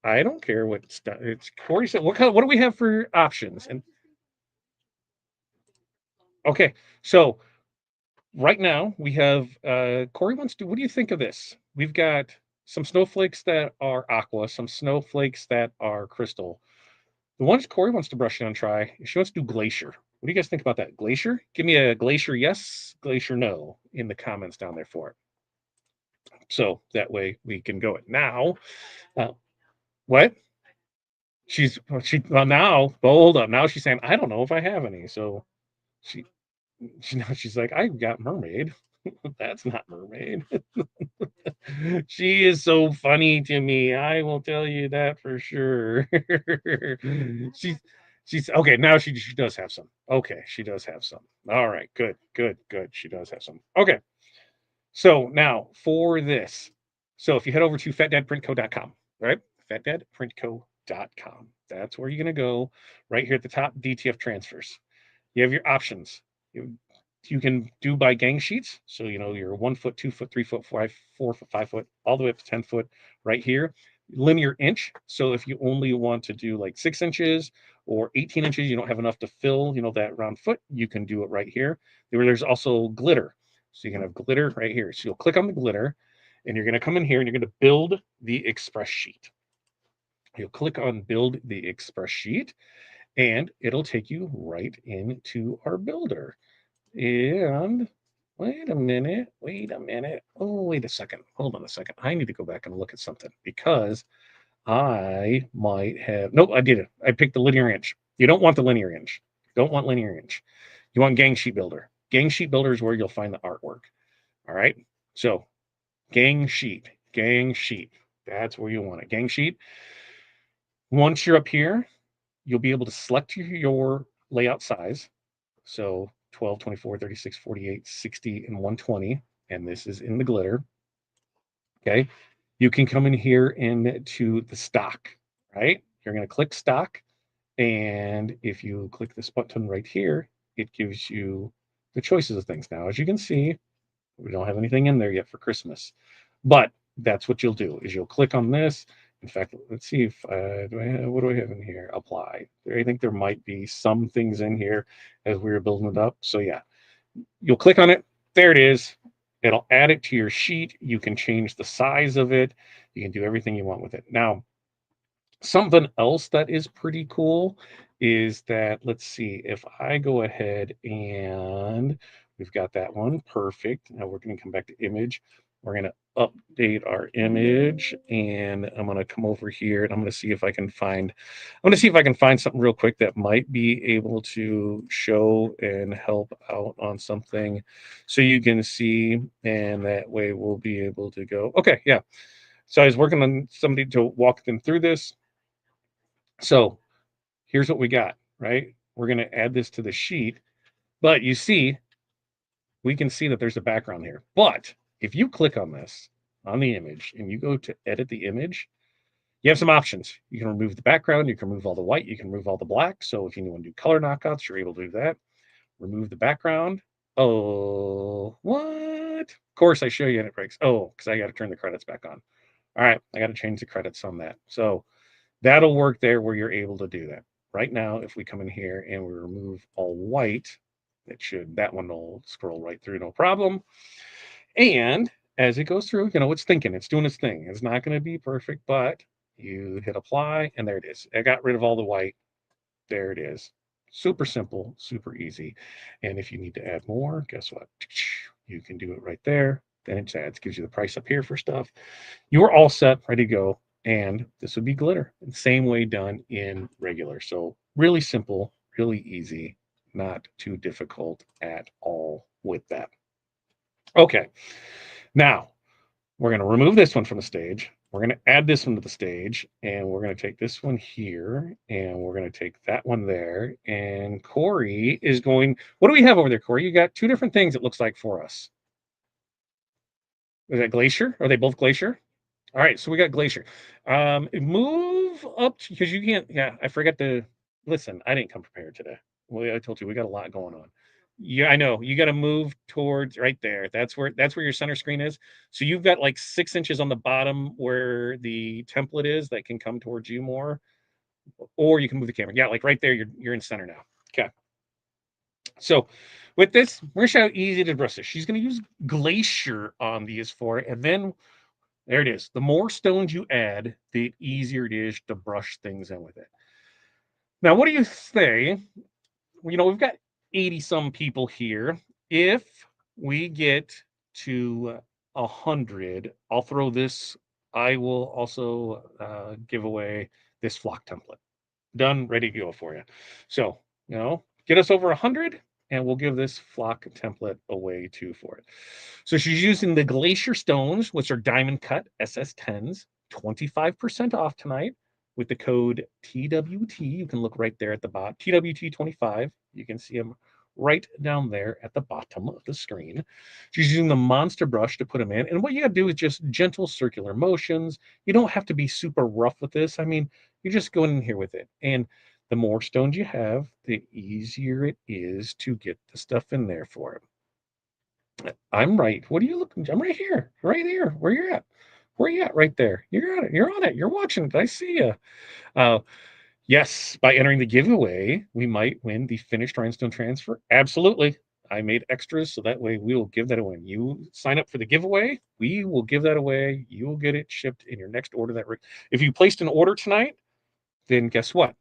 I don't care what it's Corey said. What do we have for options? And okay, so right now we have Corey wants to. What do you think of this? We've got some snowflakes that are aqua, some snowflakes that are crystal. The ones Corey wants to brush in and try, she wants to do glacier. What do you guys think about that? Glacier? Give me a glacier yes, glacier no in the comments down there for it. So that way we can go it now. What? Well now, hold up. Now she's saying, I don't know if I have any. So she now she's like, I got mermaid. That's not mermaid. She is so funny to me. I will tell you that for sure. she's she's okay. Now she does have some. Okay, she does have some. All right, good, good, good. She does have some. Okay, so now for this. So if you head over to fatdadprintco.com, right? Fatdadprintco.com. That's where you're gonna go. Right here at the top, DTF transfers. You have your options. You, you can do by gang sheets. So, you're 1 foot, 2 foot, 3 foot, 4 foot, 5 foot, all the way up to 10 foot right here. Linear inch. So if you only want to do like 6 inches or 18 inches, you don't have enough to fill, that round foot, you can do it right here. There's also glitter. So you can have glitter right here. So you'll click on the glitter and you're going to come in here and you're going to build the express sheet. You'll click on build the express sheet and it'll take you right into our builder. And wait a minute, wait a minute. Oh, wait a second. Hold on a second. I need to go back and look at something because I might have. Nope, I did it. I picked the linear inch. You don't want the linear inch. You don't want linear inch. You want Gang Sheet Builder. Gang Sheet Builder is where you'll find the artwork. All right. So, Gang Sheet, Gang Sheet. That's where you want it. Gang Sheet. Once you're up here, you'll be able to select your layout size. So 12, 24, 36, 48, 60, and 120. And this is in the glitter. Okay. You can come in here into the stock, right? You're going to click stock. And if you click this button right here, it gives you the choices of things. Now, as you can see, we don't have anything in there yet for Christmas, but that's what you'll do is you'll click on this. In fact, let's see if what do I have in here? Apply. I think there might be some things in here as we were building it up. So yeah, you'll click on it. There it is. It'll add it to your sheet. You can change the size of it. You can do everything you want with it. Now, something else that is pretty cool is that, let's see, if I go ahead and we've got that one, perfect. Now we're going to come back to image. We're going to update our image and I'm going to come over here and I'm going to see if I can find, something real quick that might be able to show and help out on something so you can see, and that way we'll be able to go, okay, yeah. So I was working on somebody to walk them through this. So here's what we got, right? We're going to add this to the sheet, but you see, we can see that there's a background here. But if you click on this on the image and you go to edit the image, you have some options. You can remove the background, you can remove all the white, you can remove all the black. So if you want to do color knockouts, you're able to do that. Remove the background. Oh, what? Of course, I show you and it breaks. Oh, because I got to turn the credits back on. All right, I got to change the credits on that. So that'll work there where you're able to do that. Right now, if we come in here and we remove all white, that one will scroll right through, no problem. And as it goes through, it's thinking, it's doing its thing. It's not going to be perfect, but you hit apply and there it is. I got rid of all the white. There it is. Super simple, super easy. And if you need to add more, guess what? You can do it right there. Then it adds, gives you the price up here for stuff. You are all set, ready to go. And this would be glitter. Same way done in regular. So really simple, really easy, not too difficult at all with that. Okay, now we're going to remove this one from the stage. We're going to add this one to the stage, and we're going to take this one here, and we're going to take that one there. And Corey is going, what do we have over there, Corey? You got two different things, it looks like, for us. Is that Glacier? Are they both Glacier? All right, so we got Glacier. Move up because you can't. Yeah, I forgot to listen. I didn't come prepared today. Well, I told you we got a lot going on. Yeah, I know. You got to move towards right there. That's where your center screen is. So you've got like 6 inches on the bottom where the template is that can come towards you more, or you can move the camera. Yeah, like right there. You're in center now. Okay. So with this, we're gonna show how easy to brush this. She's gonna use Glacier on these for it, and then there it is. The more stones you add, the easier it is to brush things in with it. Now, what do you say? We've got 80 some people here. If we get to 100, I'll throw this. I will also give away this flock template. Done, ready to go for you. So, get us over 100 and we'll give this flock template away too for it. So she's using the Glacier stones, which are diamond cut SS10s, 25% off tonight with the code TWT. You can look right there at the bottom, TWT25. You can see them right down there at the bottom of the screen. She's using the monster brush to put them in. And what you got to do is just gentle circular motions. You don't have to be super rough with this. I mean, you're just going in here with it. And the more stones you have, the easier it is to get the stuff in there for it. I'm right. What are you looking? I'm right here, right here. Where you're at? Where you at? Right there. You're on it. You're on it. You're watching it. I see you. Yes, by entering the giveaway, we might win the finished rhinestone transfer. Absolutely. I made extras so that way we will give that away. You sign up for the giveaway, we will give that away. You will get it shipped in your next order. If you placed an order tonight, then guess what?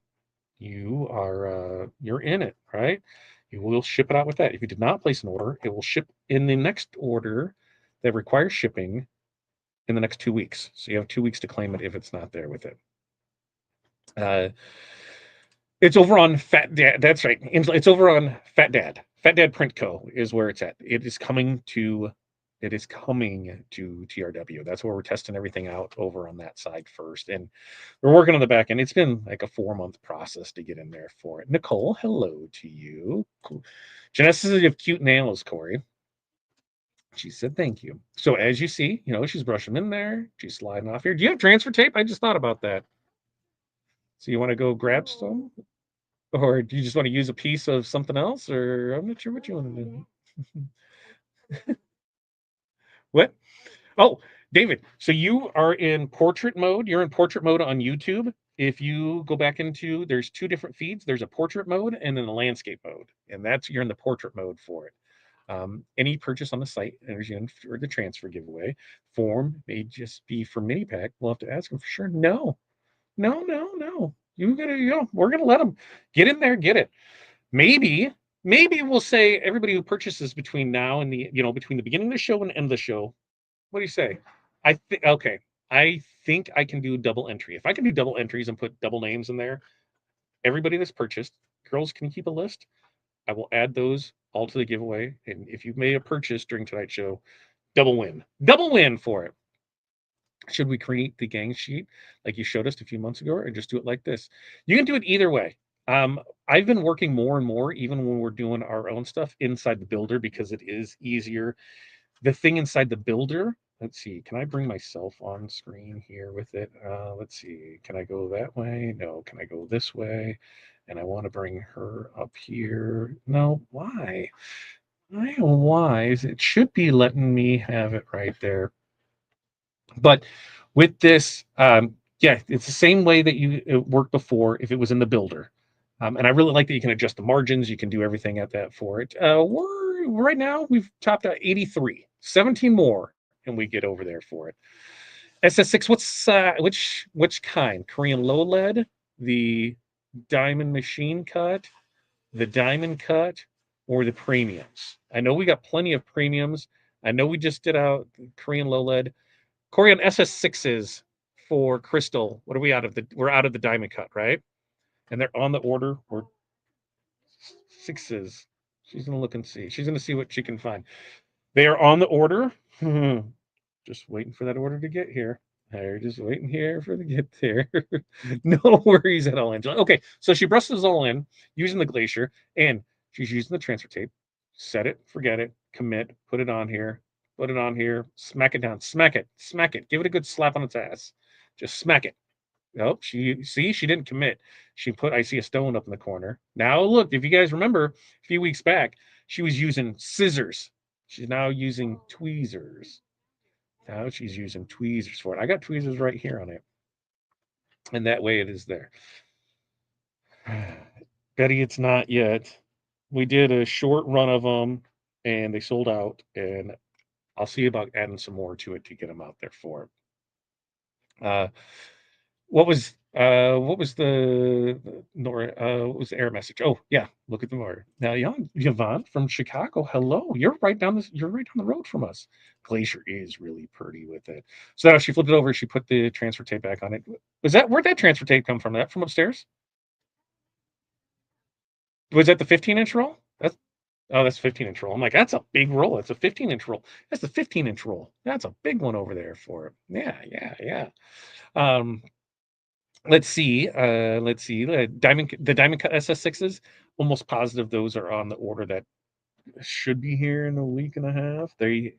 You're in it, right? You will ship it out with that. If you did not place an order, it will ship in the next order that requires shipping in the next 2 weeks. So you have 2 weeks to claim it if it's not there with it. It's over on Fat Dad. That's right. It's over on Fat Dad. Fat Dad Print Co. is where it's at. It is coming to TRW. That's where we're testing everything out over on that side first. And we're working on the back end. It's been like a 4-month process to get in there for it. Nicole, hello to you. Genesis of cute nails, Corey. She said thank you. So as you see, she's brushing in there. She's sliding off here. Do you have transfer tape? I just thought about that. So you want to go grab some? Or do you just want to use a piece of something else? Or I'm not sure what you want to do. What? Oh, David, so you are in portrait mode. You're in portrait mode on YouTube. If you go back there's 2 different feeds. There's a portrait mode and then a landscape mode. And you're in the portrait mode for it. Any purchase on the site enters you in for the transfer giveaway. Form may just be for mini pack. We'll have to ask them for sure. No. We're gonna let them get in there, get it. Maybe we'll say everybody who purchases between now and between the beginning of the show and end of the show. What do you say? Okay. I think I can do double entry. If I can do double entries and put double names in there, everybody that's purchased, girls, can you keep a list? I will add those all to the giveaway. And if you've made a purchase during tonight's show, double win for it. Should we create the gang sheet like you showed us a few months ago, or just do it like this? You can do it either way. I've been working more and more, even when we're doing our own stuff inside the builder, because it is easier. The thing inside the builder, let's see, can I bring myself on screen here with it? Let's see, can I go that way? No, can I go this way? And I want to bring her up here. No, why? I don't know why. It should be letting me have it right there. But with this, yeah, it's the same way that it worked before if it was in the builder. And I really like that you can adjust the margins. You can do everything at that for it. Right now, we've topped out 83, 17 more, and we get over there for it. SS6, which kind? Korean low lead, the diamond machine cut, the diamond cut, or the premiums? I know we got plenty of premiums. I know we just did out Korean low lead. Korean SS6s for crystal. What are we out of the? We're out of the diamond cut, right? And they're on the order. We're sixes. She's gonna look and see. She's gonna see what she can find. They are on the order. Just waiting for that order to get here. They're just waiting here for the get there. No worries at all, Angela. Okay, so she brushes all in using the glacier, and she's using the transfer tape. Set it, forget it, commit, put it on here, smack it down, smack it, give it a good slap on its ass. Just smack it. Nope, she didn't commit. She put I see a stone up in the corner. Now look, if you guys remember a few weeks back, she was using scissors. She's now using tweezers. Now she's using tweezers for it. I got tweezers right here on it. And that way it is there. Betty, it's not yet. We did a short run of them and they sold out. And I'll see about adding some more to it to get them out there for it. What was the Nora what was the error message? Oh yeah, look at the order. Now Yvonne from Chicago. Hello. You're right down the road from us. Glacier is really pretty with it. So now she flipped it over, she put the transfer tape back on it. Where'd that transfer tape come from? That from upstairs? Was that the 15-inch roll? That's 15-inch roll. I'm like, that's a big roll. That's a 15-inch roll. That's the 15-inch roll. That's a big one over there for it. Yeah. Um, let's see. The diamond cut SS6s. Almost positive those are on the order that should be here in a week and a half. They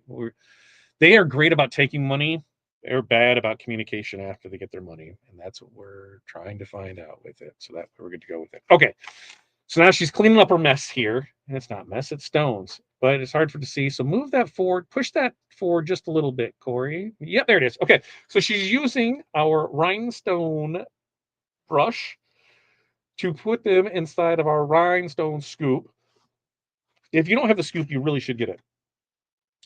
are great about taking money. They're bad about communication after they get their money, and that's what we're trying to find out with it. So that we're good to go with it. Okay. So now she's cleaning up her mess here. And it's not mess, it's stones. But it's hard for to see. So move that forward, push that forward just a little bit, Corey. Yep, there it is. Okay. So she's using our rhinestone brush to put them inside of our rhinestone scoop. If you don't have the scoop, you really should get it.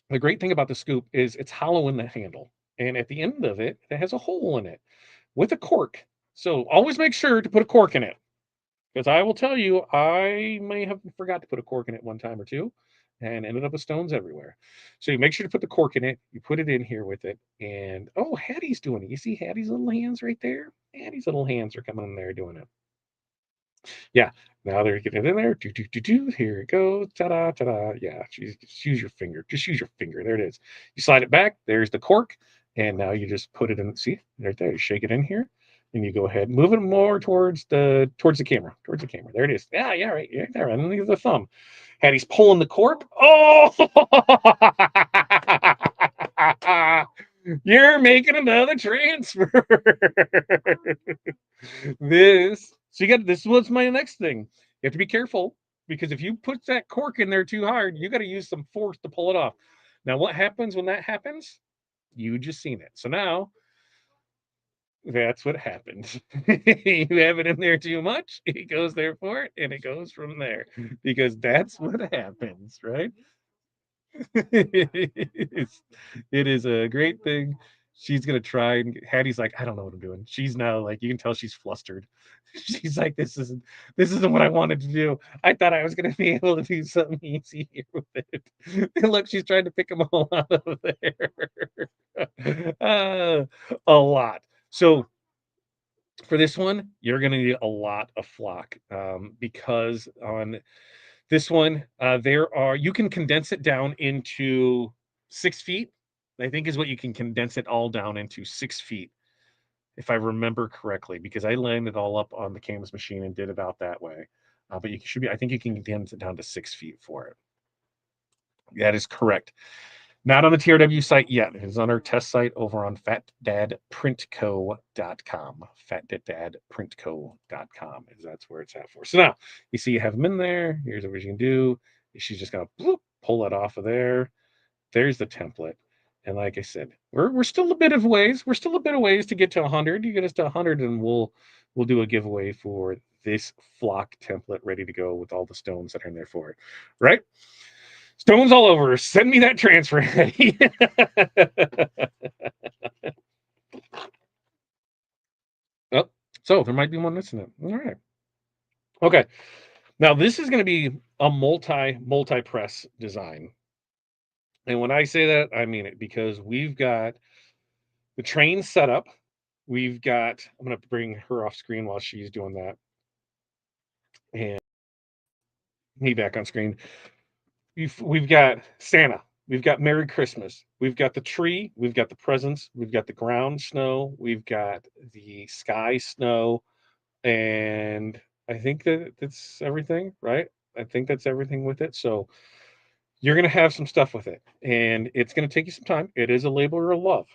The great thing about the scoop is it's hollow in the handle. And at the end of it, it has a hole in it with a cork. So always make sure to put a cork in it. Because I will tell you, I may have forgot to put a cork in it one time or two and ended up with stones everywhere. So you make sure to put the cork in it. You put it in here with it. And oh, Hattie's doing it. You see Hattie's little hands right there? Hattie's little hands are coming in there doing it. Yeah. Now they're getting it in there. Do. Here it goes. Ta-da, ta-da. Yeah. Just use your finger. Just use your finger. There it is. You slide it back. There's the cork. And now you just put it in. See, right there. You shake it in here. And you go ahead, move it more towards the camera. There it is. Yeah, right there. Underneath the thumb. Hattie's pulling the cork. Oh, you're making another transfer. This was my next thing. You have to be careful because if you put that cork in there too hard, you got to use some force to pull it off. Now, what happens when that happens? You just seen it. So now that's what happens. You have it in there too much, it goes there for it, and it goes from there because that's what happens, right? It is a great thing. She's gonna try, and Hattie's like, I don't know what I'm doing. She's now like, you can tell she's flustered. She's like, this isn't what I wanted to do. I thought I was gonna be able to do something easy here with it. And look, she's trying to pick them all out of there. A lot. So for this one, you're going to need a lot of flock because on this one, you can condense it down into 6 feet. I think is what you can condense it all down into 6 feet, if I remember correctly, because I lined it all up on the canvas machine and did about that way. But I think you can condense it down to 6 feet for it. That is correct. Not on the TRW site yet. It is on our test site over on fatdadprintco.com. Fatdadprintco.com is that's where it's at for. So now you see you have them in there. Here's what you can do. She's just gonna pull that off of there. There's the template. And like I said, we're still a bit of ways. We're still a bit of ways to get to 100. You get us to 100, and we'll do a giveaway for this flock template ready to go with all the stones that are in there for it. Right? Stones all over. Send me that transfer. Oh, so there might be one missing it. All right. Okay. Now this is going to be a multi press design. And when I say that, I mean it, because we've got the train set up. We've got, I'm going to bring her off screen while she's doing that, and me back on screen. We've got Santa. We've got Merry Christmas. We've got the tree. We've got the presents. We've got the ground snow. We've got the sky snow. And I think that that's everything, right? I think that's everything with it. So you're going to have some stuff with it, and it's going to take you some time. It is a labor of love.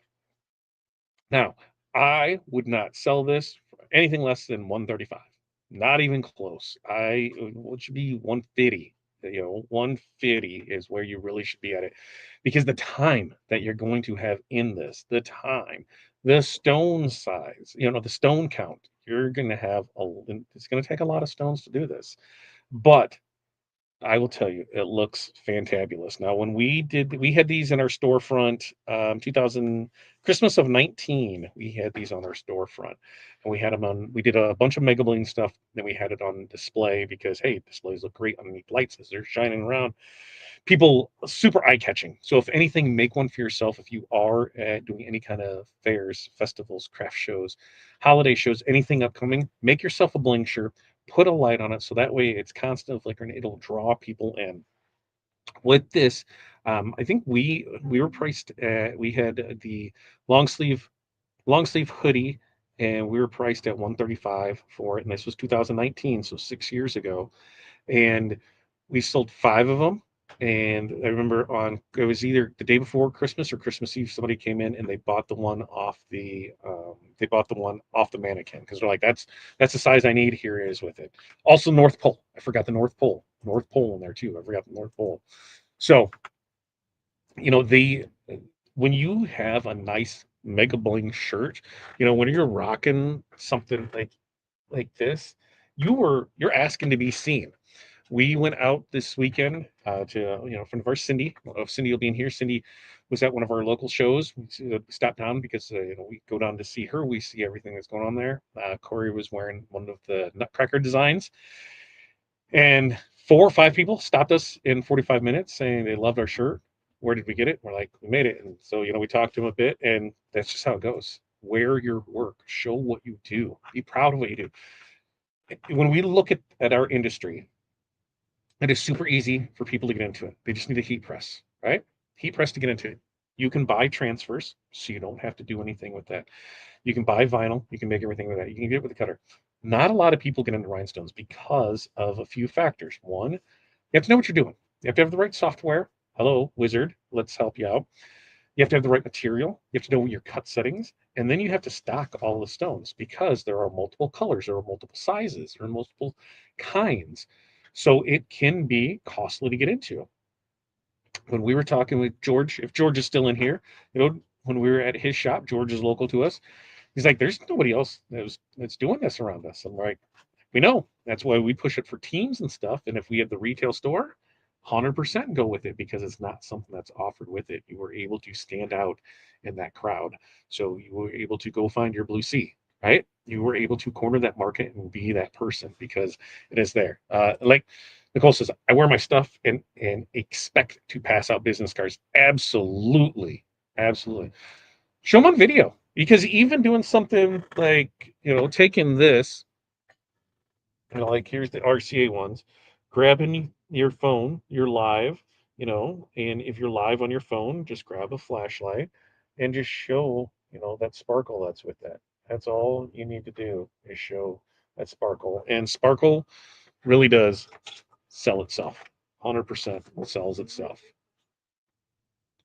Now, I would not sell this for anything less than 135. Not even close. It should be 150. 150 is where you really should be at it, because the time that you're going to have in this, the time, the stone size, the stone count, you're going to have it's going to take a lot of stones to do this. But I will tell you, it looks fantabulous. Now, when we had these in our storefront, 2000 Christmas of 19, we had these on our storefront, and we had them on. We did a bunch of Mega Bling stuff. Then we had it on display because hey, displays look great underneath lights as they're shining around. People super eye catching. So if anything, make one for yourself. If you are doing any kind of fairs, festivals, craft shows, holiday shows, anything upcoming, make yourself a Bling shirt, put a light on it, so that way it's constant flickering. It'll draw people in. With this, I think we were priced. We had the long sleeve long sleeve hoodie, and we were priced at 135 for it. And this was 2019, so 6 years ago, and we sold five of them. And I remember it was either the day before Christmas or Christmas Eve, somebody came in and they bought the one off the mannequin, because they're like, that's the size I need. Here it is with it. Also North Pole. I forgot the North Pole in there too. I forgot the North Pole. So the when you have a nice Mega Bling shirt, when you're rocking something like this, you're asking to be seen. We went out this weekend to a friend of ours, Cindy. I don't know if Cindy will be in here. Cindy was at one of our local shows. We stopped down because we go down to see her. We see everything that's going on there. Corey was wearing one of the Nutcracker designs, and 4 or 5 people stopped us in 45 minutes saying they loved our shirt. Where did we get it? We're like, we made it. And so we talked to them a bit, and that's just how it goes. Wear your work, show what you do, be proud of what you do. When we look at our industry, it is super easy for people to get into it. They just need a heat press, right? Heat press to get into it. You can buy transfers, so you don't have to do anything with that. You can buy vinyl. You can make everything with that. You can get it with a cutter. Not a lot of people get into rhinestones because of a few factors. One, you have to know what you're doing. You have to have the right software. Hello, wizard. Let's help you out. You have to have the right material. You have to know your cut settings. And then you have to stock all the stones, because there are multiple colors, there are multiple sizes, there are multiple kinds. So it can be costly to get into. When we were talking with George, if George is still in here, when we were at his shop, George is local to us. He's like, there's nobody else that's doing this around us. I'm like, we know. That's why we push it for teams and stuff. And if we have the retail store, 100% go with it, because it's not something that's offered with it. You were able to stand out in that crowd. So you were able to go find your blue sea, right? You were able to corner that market and be that person, because it is there. Like Nicole says, I wear my stuff and expect to pass out business cards. Absolutely. Absolutely. Show them on video, because even doing something like, taking this, like here's the RCA ones, grabbing your phone, you're live, and if you're live on your phone, just grab a flashlight and just show, that sparkle that's with that. That's all you need to do, is show that sparkle. And sparkle really does sell itself. 100% sells itself.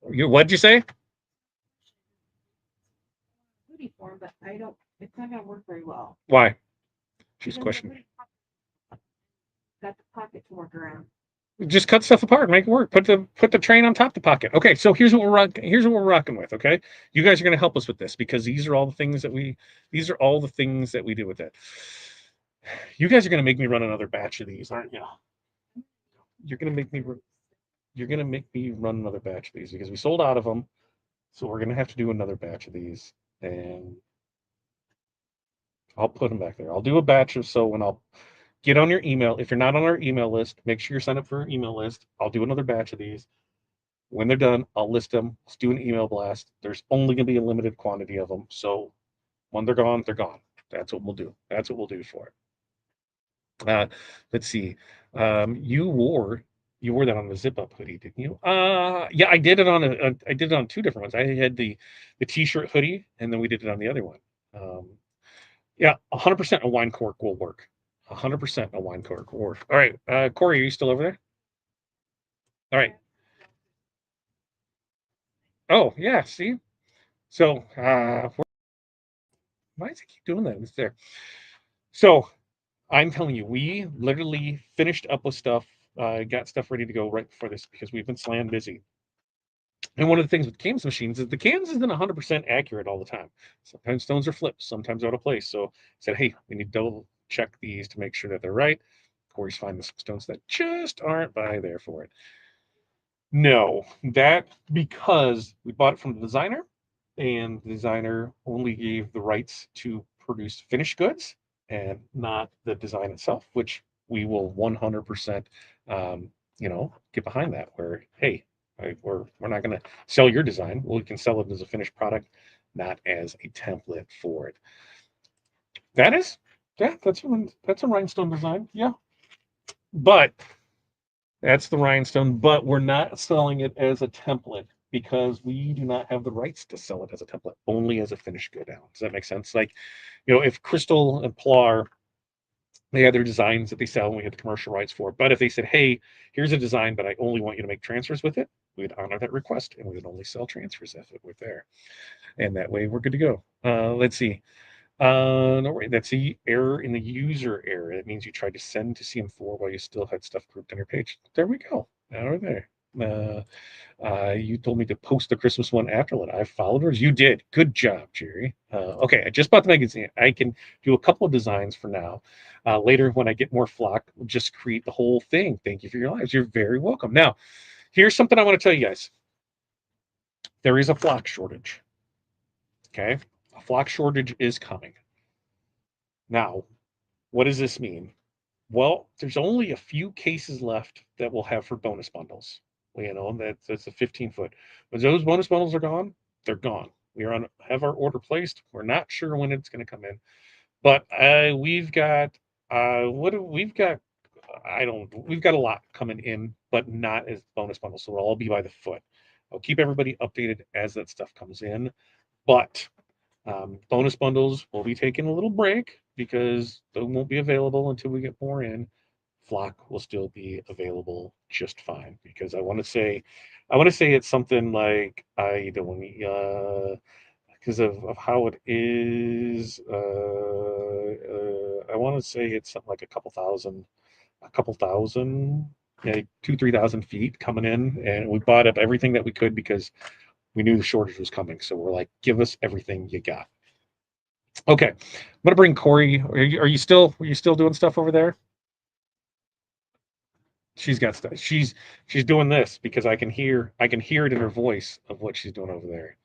What'd you say? Hoodie form, but I don't. It's not gonna work very well. Why? She's Because questioning. got the pocket to work around. Just cut stuff apart, make it work. Put the train on top of the pocket. Okay, so here's what we're rocking with. Okay, you guys are going to help us with this, because these are all the things that we do with it. You guys are going to make me run another batch of these, aren't you? You're going to make me. You're going to make me run another batch of these, because we sold out of them. So we're going to have to do another batch of these, and I'll put them back there. I'll do a batch of so when I'll get on your email. If you're not on our email list, make sure you're signed up for our email list. I'll do another batch of these. When they're done, I'll list them. Let's do an email blast. There's only going to be a limited quantity of them. So when they're gone, they're gone. That's what we'll do. That's what we'll do for it. Let's see. You wore that on the zip up hoodie, didn't you? Yeah, I did it on I did it on two different ones. I had the t-shirt hoodie, and then we did it on the other one. Um, yeah, 100% a wine cork will work. 100% a wine cork will work. All right, Corey, are you still over there? All right. Oh yeah, see. So why does it keep doing that? It's there. So I'm telling you, we literally finished up with stuff, got stuff ready to go right before this because we've been slam busy. And one of the things with cams machines is the cams isn't 100% accurate all the time. Sometimes stones are flipped, sometimes out of place. So I said, hey, we need to double check these to make sure that they're right. Corey's finding some stones that just aren't by there for it. No, that because we bought it from the designer, and the designer only gave the rights to produce finished goods and not the design itself, which we will 100%, get behind that. Where hey, we're not going to sell your design. We can sell it as a finished product, not as a template for it. That is, yeah, that's a rhinestone design. Yeah, but that's the rhinestone, but we're not selling it as a template because we do not have the rights to sell it as a template, only as a finished good now. Does that make sense? Like, if Crystal and Pilar, they have their designs that they sell and we have the commercial rights for. But if they said, hey, here's a design, but I only want you to make transfers with it, we'd honor that request and we would only sell transfers if it were there. And that way we're good to go. Let's see. No, wait, that's the error in the user error. It means you tried to send to CM4 while you still had stuff grouped on your page. There we go. Now we're there. You told me to post the Christmas one after that. I followed yours. You did. Good job, Jerry. Okay, I just bought the magazine. I can do a couple of designs for now. Later, when I get more flock, we'll just create the whole thing. Thank you for your lives. You're very welcome. Now, here's something I want to tell you guys. There is a flock shortage. Okay, a flock shortage is coming. Now, what does this mean? Well, there's only a few cases left that we'll have for bonus bundles. That's a 15-foot. When those bonus bundles are gone, they're gone. We are on have our order placed. We're not sure when it's going to come in, but we've got we've got. I don't. We've got a lot coming in, but not as bonus bundles. So we'll all be by the foot. I'll keep everybody updated as that stuff comes in, but bonus bundles will be taking a little break because they won't be available until we get more in. Flock will still be available just fine because I want to say it's something like I don't because of how it is. I want to say it's something like a couple thousand, yeah, 2,000 3,000 feet coming in, and we bought up everything that we could because we knew the shortage was coming. So we're like, give us everything you got. Okay, I'm gonna bring Corey. Are you still doing stuff over there? She's got stuff. She's doing this because I can hear it in her voice of what she's doing over there.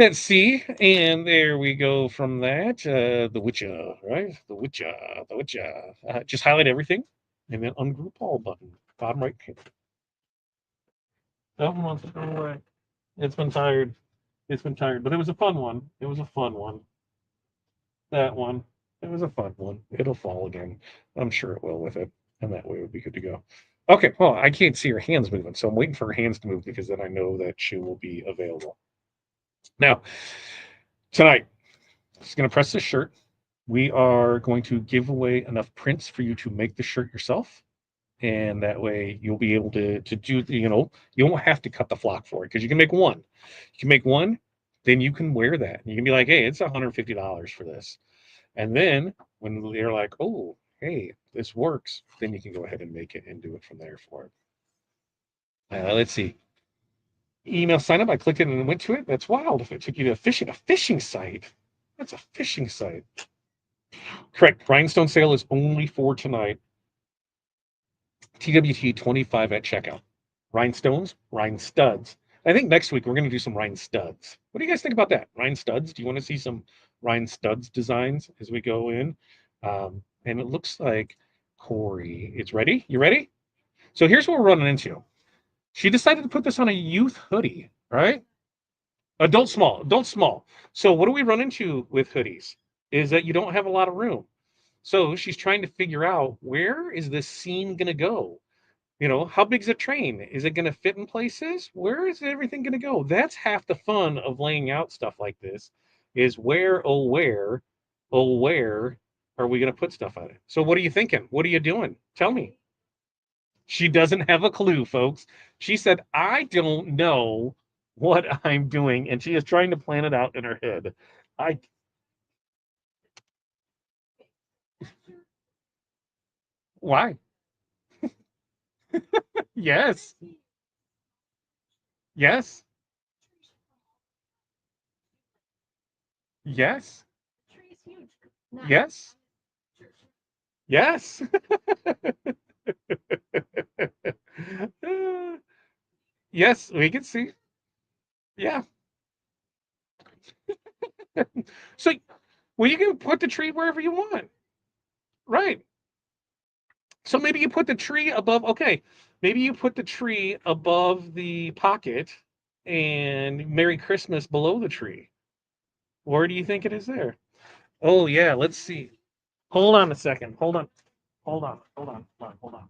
Let's see, and there we go from that. The Witcher, right? The Witcher. Just highlight everything, and then ungroup all button, bottom right hand. That one wants to go away. It's been tired. It's been tired, but it was a fun one. It was a fun one. That one. It was a fun one. It'll fall again. I'm sure it will with it. And that way we'll be good to go. Okay, well, I can't see her hands moving, so I'm waiting for her hands to move because then I know that she will be available. Now, tonight, she's going to press this shirt. We are going to give away enough prints for you to make the shirt yourself. And that way you'll be able to do, you won't have to cut the flock for it because you can make one. You can make one, then you can wear that. You can be like, hey, it's $150 for this. And then when they're like, oh, hey, this works, then you can go ahead and make it and do it from there for it. Let's see. Email sign up. I clicked it and went to it. That's wild. If it took you to a fishing site. That's a fishing site. Correct. Rhinestone sale is only for tonight. TWT 25 at checkout. Rhinestones, rhine studs. I think next week we're going to do some rhine studs. What do you guys think about that? Rhine studs? Do you want to see some rhine studs designs as we go in? And it looks like Corey is ready. You ready? So here's what we're running into. She decided to put this on a youth hoodie, right? Adult small, adult small. So what do we run into with hoodies? Is that you don't have a lot of room. So she's trying to figure out, where is this seam going to go? You know, how big's a train? Is it going to fit in places? Where is everything going to go? That's half the fun of laying out stuff like this, is where are we going to put stuff on it? So what are you thinking? What are you doing? Tell me. She doesn't have a clue, folks. She said, I don't know what I'm doing. And she is trying to plan it out in her head. I, why? Yes. Yes. Yes. Tree's huge. Yes. Yes. Yes, we can see. Yeah. So, well, you can put the tree wherever you want. Right. So maybe you put the tree above, okay, maybe you put the tree above the pocket and Merry Christmas below the tree. Where do you think it is there? Oh, yeah, let's see. Hold on a second. Hold on. Hold on. Hold on. Hold on. Hold on.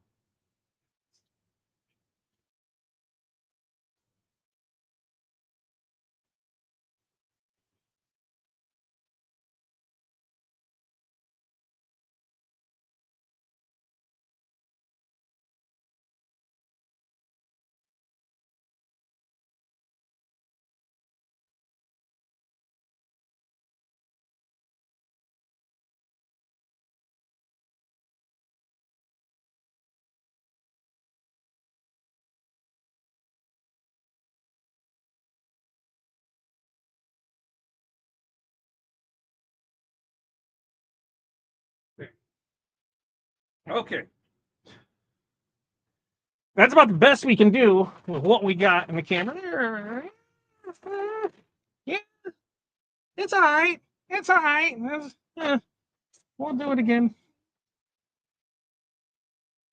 Okay. That's about the best we can do with what we got in the camera. Yeah, it's all right. It's all right. We'll do it again.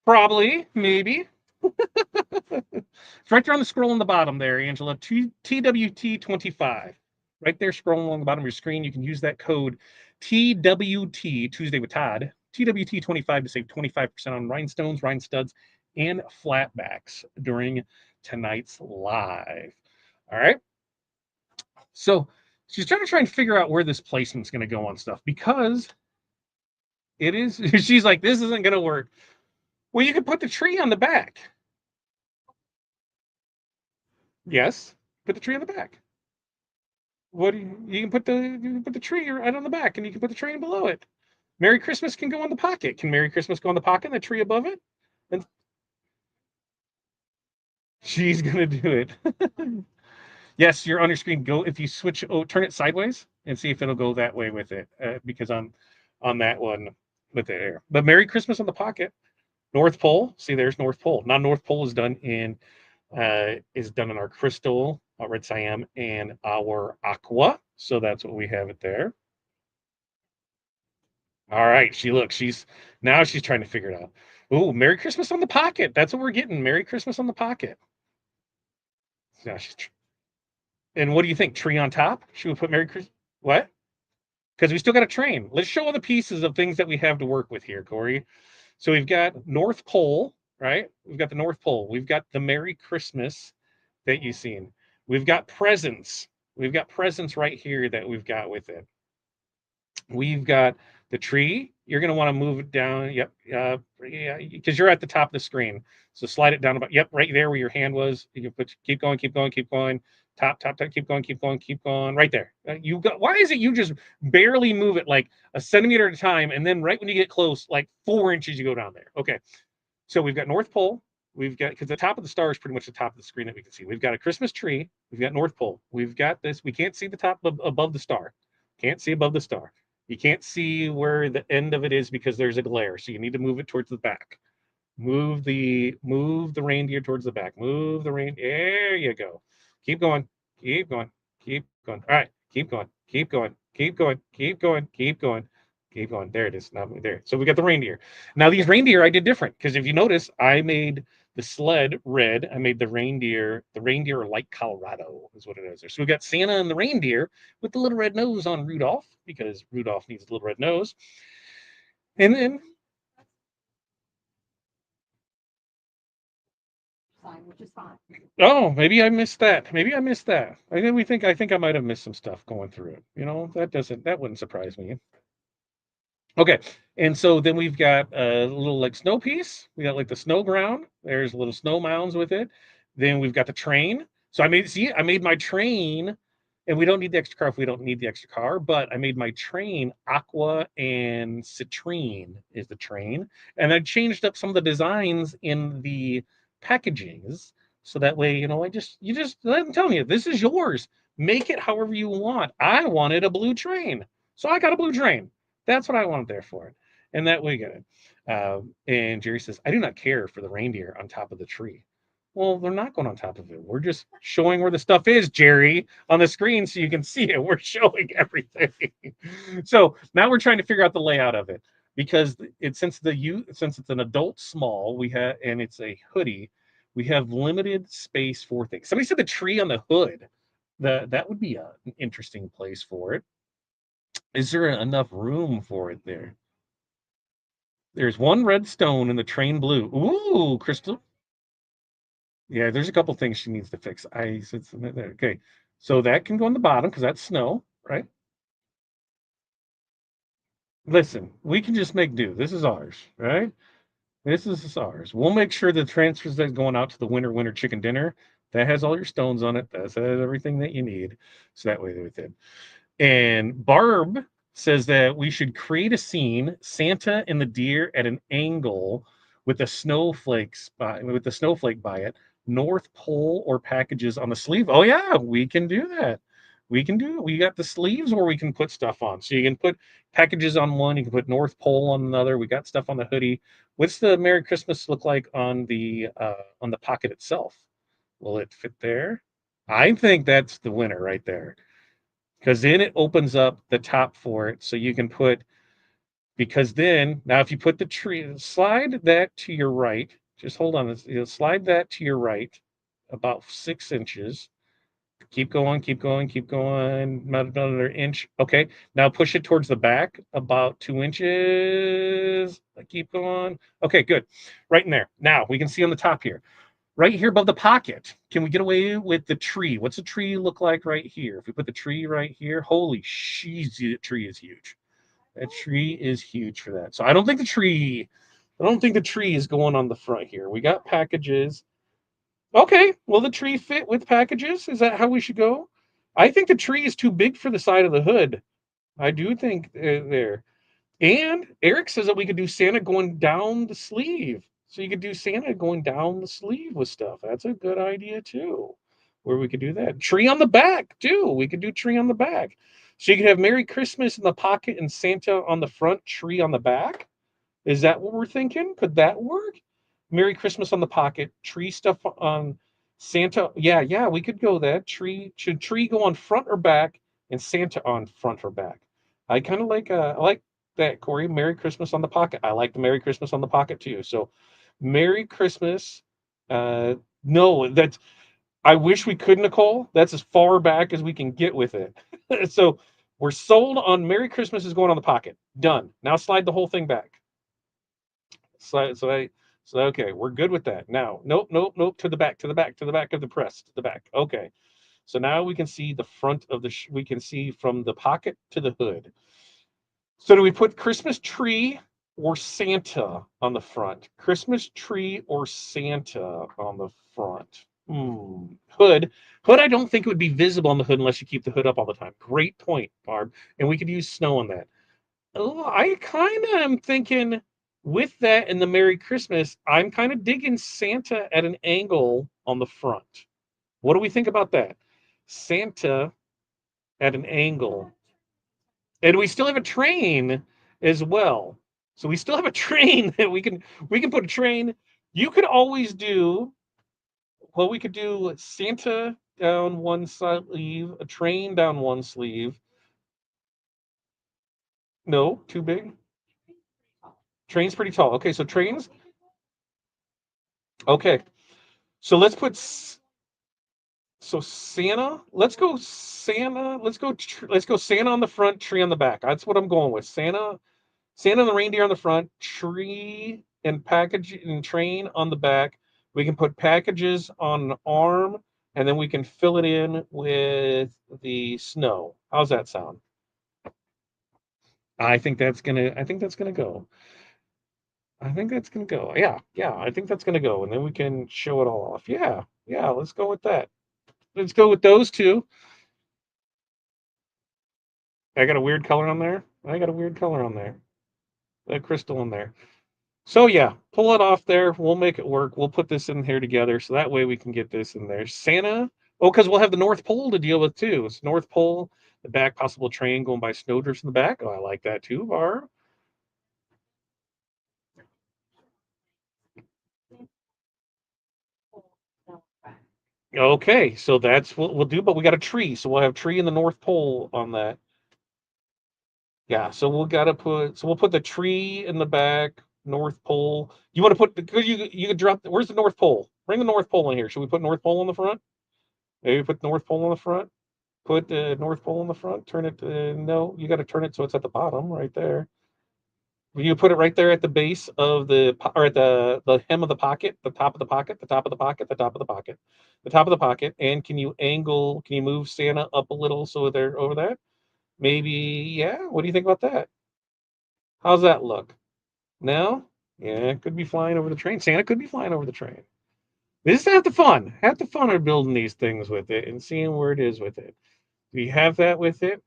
Probably, maybe. It's right there on the scroll on the bottom there, Angela. TWT25. Right there, scrolling along the bottom of your screen. You can use that code TWT, Tuesday with Todd, TWT25 to save 25% on rhinestones, rhine studs, and flatbacks during tonight's live. All right. So she's trying to figure out where this placement's going to go on stuff, because it is, she's like, this isn't going to work. Well, you could put the tree on the back. Yes, put the tree on the back. What do you can put the tree right on the back, and you can put the tree below it. Merry Christmas can go on the pocket. Can Merry Christmas go on the pocket and the tree above it? And she's gonna do it. Yes, you're on your screen. Go, if you switch, turn it sideways and see if it'll go that way with it. Because on that one with the air. But Merry Christmas on the pocket. North Pole. See, there's North Pole. Now North Pole is done in our crystal, our red cyan, and our aqua. So that's what we have it there. All right, she's trying to figure it out. Oh, Merry Christmas on the pocket. That's what we're getting. Merry Christmas on the pocket. Now and what do you think? Tree on top? Should we put Merry Christmas? What? Because we still got a train. Let's show all the pieces of things that we have to work with here, Corey. So we've got North Pole, right? We've got the North Pole. We've got the Merry Christmas that you've seen. We've got presents. We've got presents right here that we've got with it. We've got the tree. You're going to want to move it down. Yep. Yeah, because you're at the top of the screen. So slide it down about, yep, right there where your hand was. You can keep going, keep going, keep going. Top, top, top, keep going, keep going, keep going. Right there. Why is it you just barely move it like a centimeter at a time, and then right when you get close, like 4 inches, you go down there? Okay. So we've got North Pole. We've got, because the top of the star is pretty much the top of the screen that we can see. We've got a Christmas tree. We've got North Pole. We've got this. We can't see the top above the star. Can't see above the star. You can't see where the end of it is because there's a glare. So you need to move it towards the back. Move the reindeer towards the back. Move the reindeer. There you go. Keep going. Keep going. Keep going. All right. Keep going. Keep going. Keep going. Keep going. Keep going. Keep going. There it is. Now there. So we got the reindeer. Now these reindeer I did different because if you notice, I made the sled red. I made the reindeer are like Colorado is what it is. So we got Santa and the reindeer with the little red nose on Rudolph because Rudolph needs a little red nose. And then Fine, which is fine. oh, maybe I missed that. Maybe I missed that. I think I might have missed some stuff going through it. That wouldn't surprise me. Okay, and so then we've got a little like snow piece. We got like the snow ground. There's little snow mounds with it. Then we've got the train. So I made my train, and we don't need the extra car if we don't need the extra car. But I made my train aqua and citrine is the train, and I changed up some of the designs in the packagings so that way I'm telling you this is yours. Make it however you want. I wanted a blue train, so I got a blue train. That's what I wanted there for it. And that we get it. And Jerry says, I do not care for the reindeer on top of the tree. Well, they're not going on top of it. We're just showing where the stuff is, Jerry, on the screen so you can see it. We're showing everything. So now we're trying to figure out the layout of it because since it's an adult small, we have and it's a hoodie, we have limited space for things. Somebody said the tree on the hood. That would be an interesting place for it. Is there enough room for it there? There's one red stone in the train blue. Ooh, crystal. Yeah, there's a couple things she needs to fix. Okay. So that can go on the bottom because that's snow, right? Listen, we can just make do. This is ours, right? This is ours. We'll make sure the transfers that's going out to the winter chicken dinner that has all your stones on it. That has everything that you need. So that way with it. And Barb says that we should create a scene, Santa and the deer at an angle with with the snowflake by it, North Pole or packages on the sleeve. Oh yeah, we can do that. We can do it. We got the sleeves where we can put stuff on. So you can put packages on one, you can put North Pole on another. We got stuff on the hoodie. What's the Merry Christmas look like on the pocket itself? Will it fit there? I think that's the winner right there because then it opens up the top for it so you can put because then now if you put the tree slide that to your right, just hold on, slide that to your right about 6 inches. Keep going, about another inch. Okay, now push it towards the back about 2 inches. Keep going. Okay, good, right in there. Now we can see on the top here, right here above the pocket. Can we get away with the tree? What's the tree look like right here? If we put the tree right here, holy sheesh, the tree is huge. That tree is huge for that. So I don't think the tree is going on the front here. We got packages. Okay, will the tree fit with packages? Is that how we should go? I think the tree is too big for the side of the hood. I do think there. And Eric says that we could do Santa going down the sleeve. So you could do Santa going down the sleeve with stuff. That's a good idea too. Where we could do that. Tree on the back too. We could do tree on the back. So you could have Merry Christmas in the pocket and Santa on the front, tree on the back. Is that what we're thinking? Could that work? Merry Christmas on the pocket, tree stuff on Santa. Yeah, we could go that. Should tree go on front or back and Santa on front or back? I like that, Corey. Merry Christmas on the pocket. I like the Merry Christmas on the pocket too. So Merry Christmas. No, that's I wish we could, Nicole. That's as far back as we can get with it. So we're sold on Merry Christmas is going on the pocket. Done. Now slide the whole thing back. So, so I, okay, we're good with that. Now, nope, to the back, to the back of the press, to the back. Okay. So now we can see the front of we can see from the pocket to the hood. So do we put Christmas tree or Santa on the front? Christmas tree or Santa on the front? Hood. Hood, I don't think it would be visible on the hood unless you keep the hood up all the time. Great point, Barb. And we could use snow on that. Oh, I kind of am thinking with that and the Merry Christmas, I'm kind of digging Santa at an angle on the front. What do we think about that? Santa at an angle. And we still have a train as well. So we still have a train that we can put a train. You could always do we could do Santa down one sleeve, a train down one sleeve. No, too big. Train's pretty tall. Okay, so trains. Okay, so let's put so Santa. Let's go Santa. Let's go Santa on the front, tree on the back. That's what I'm going with. Santa and the reindeer on the front, tree and package and train on the back. We can put packages on an arm, and then we can fill it in with the snow. How's that sound? I think that's gonna go. I think that's gonna go. Yeah, yeah, I think that's gonna go. And then we can show it all off. Yeah, yeah, let's go with that. Let's go with those two. I got a weird color on there. I got a weird color on there. That crystal in there. So yeah, pull it off there. We'll make it work. We'll put this in here together so that way we can get this in there. Santa. Oh, because we'll have the North Pole to deal with too. It's North Pole, the back possible train going by snowdrifts in the back. Oh, I like that too, Bar. Okay, so that's what we'll do, but we got a tree, so we'll have tree in the North Pole on that. Yeah, so we'll put the tree in the back, North Pole. You want to put because you could drop where's the North Pole? Bring the North Pole in here. Should we put North Pole on the front? Maybe put North Pole on the front. Put the North Pole in the front. Turn it. No, you got to turn it so it's at the bottom, right there. You put it right there at the base of or at the hem of the pocket, the top of the pocket, the top of the pocket, the top of the pocket, the top of the pocket. And can you angle? Can you move Santa up a little so they're over that? Maybe. Yeah. What do you think about that? How's that look? No. Yeah, it could be flying over the train. Santa could be flying over the train. This is half the fun. Half the fun of building these things with it and seeing where it is with it. Do you have that with it?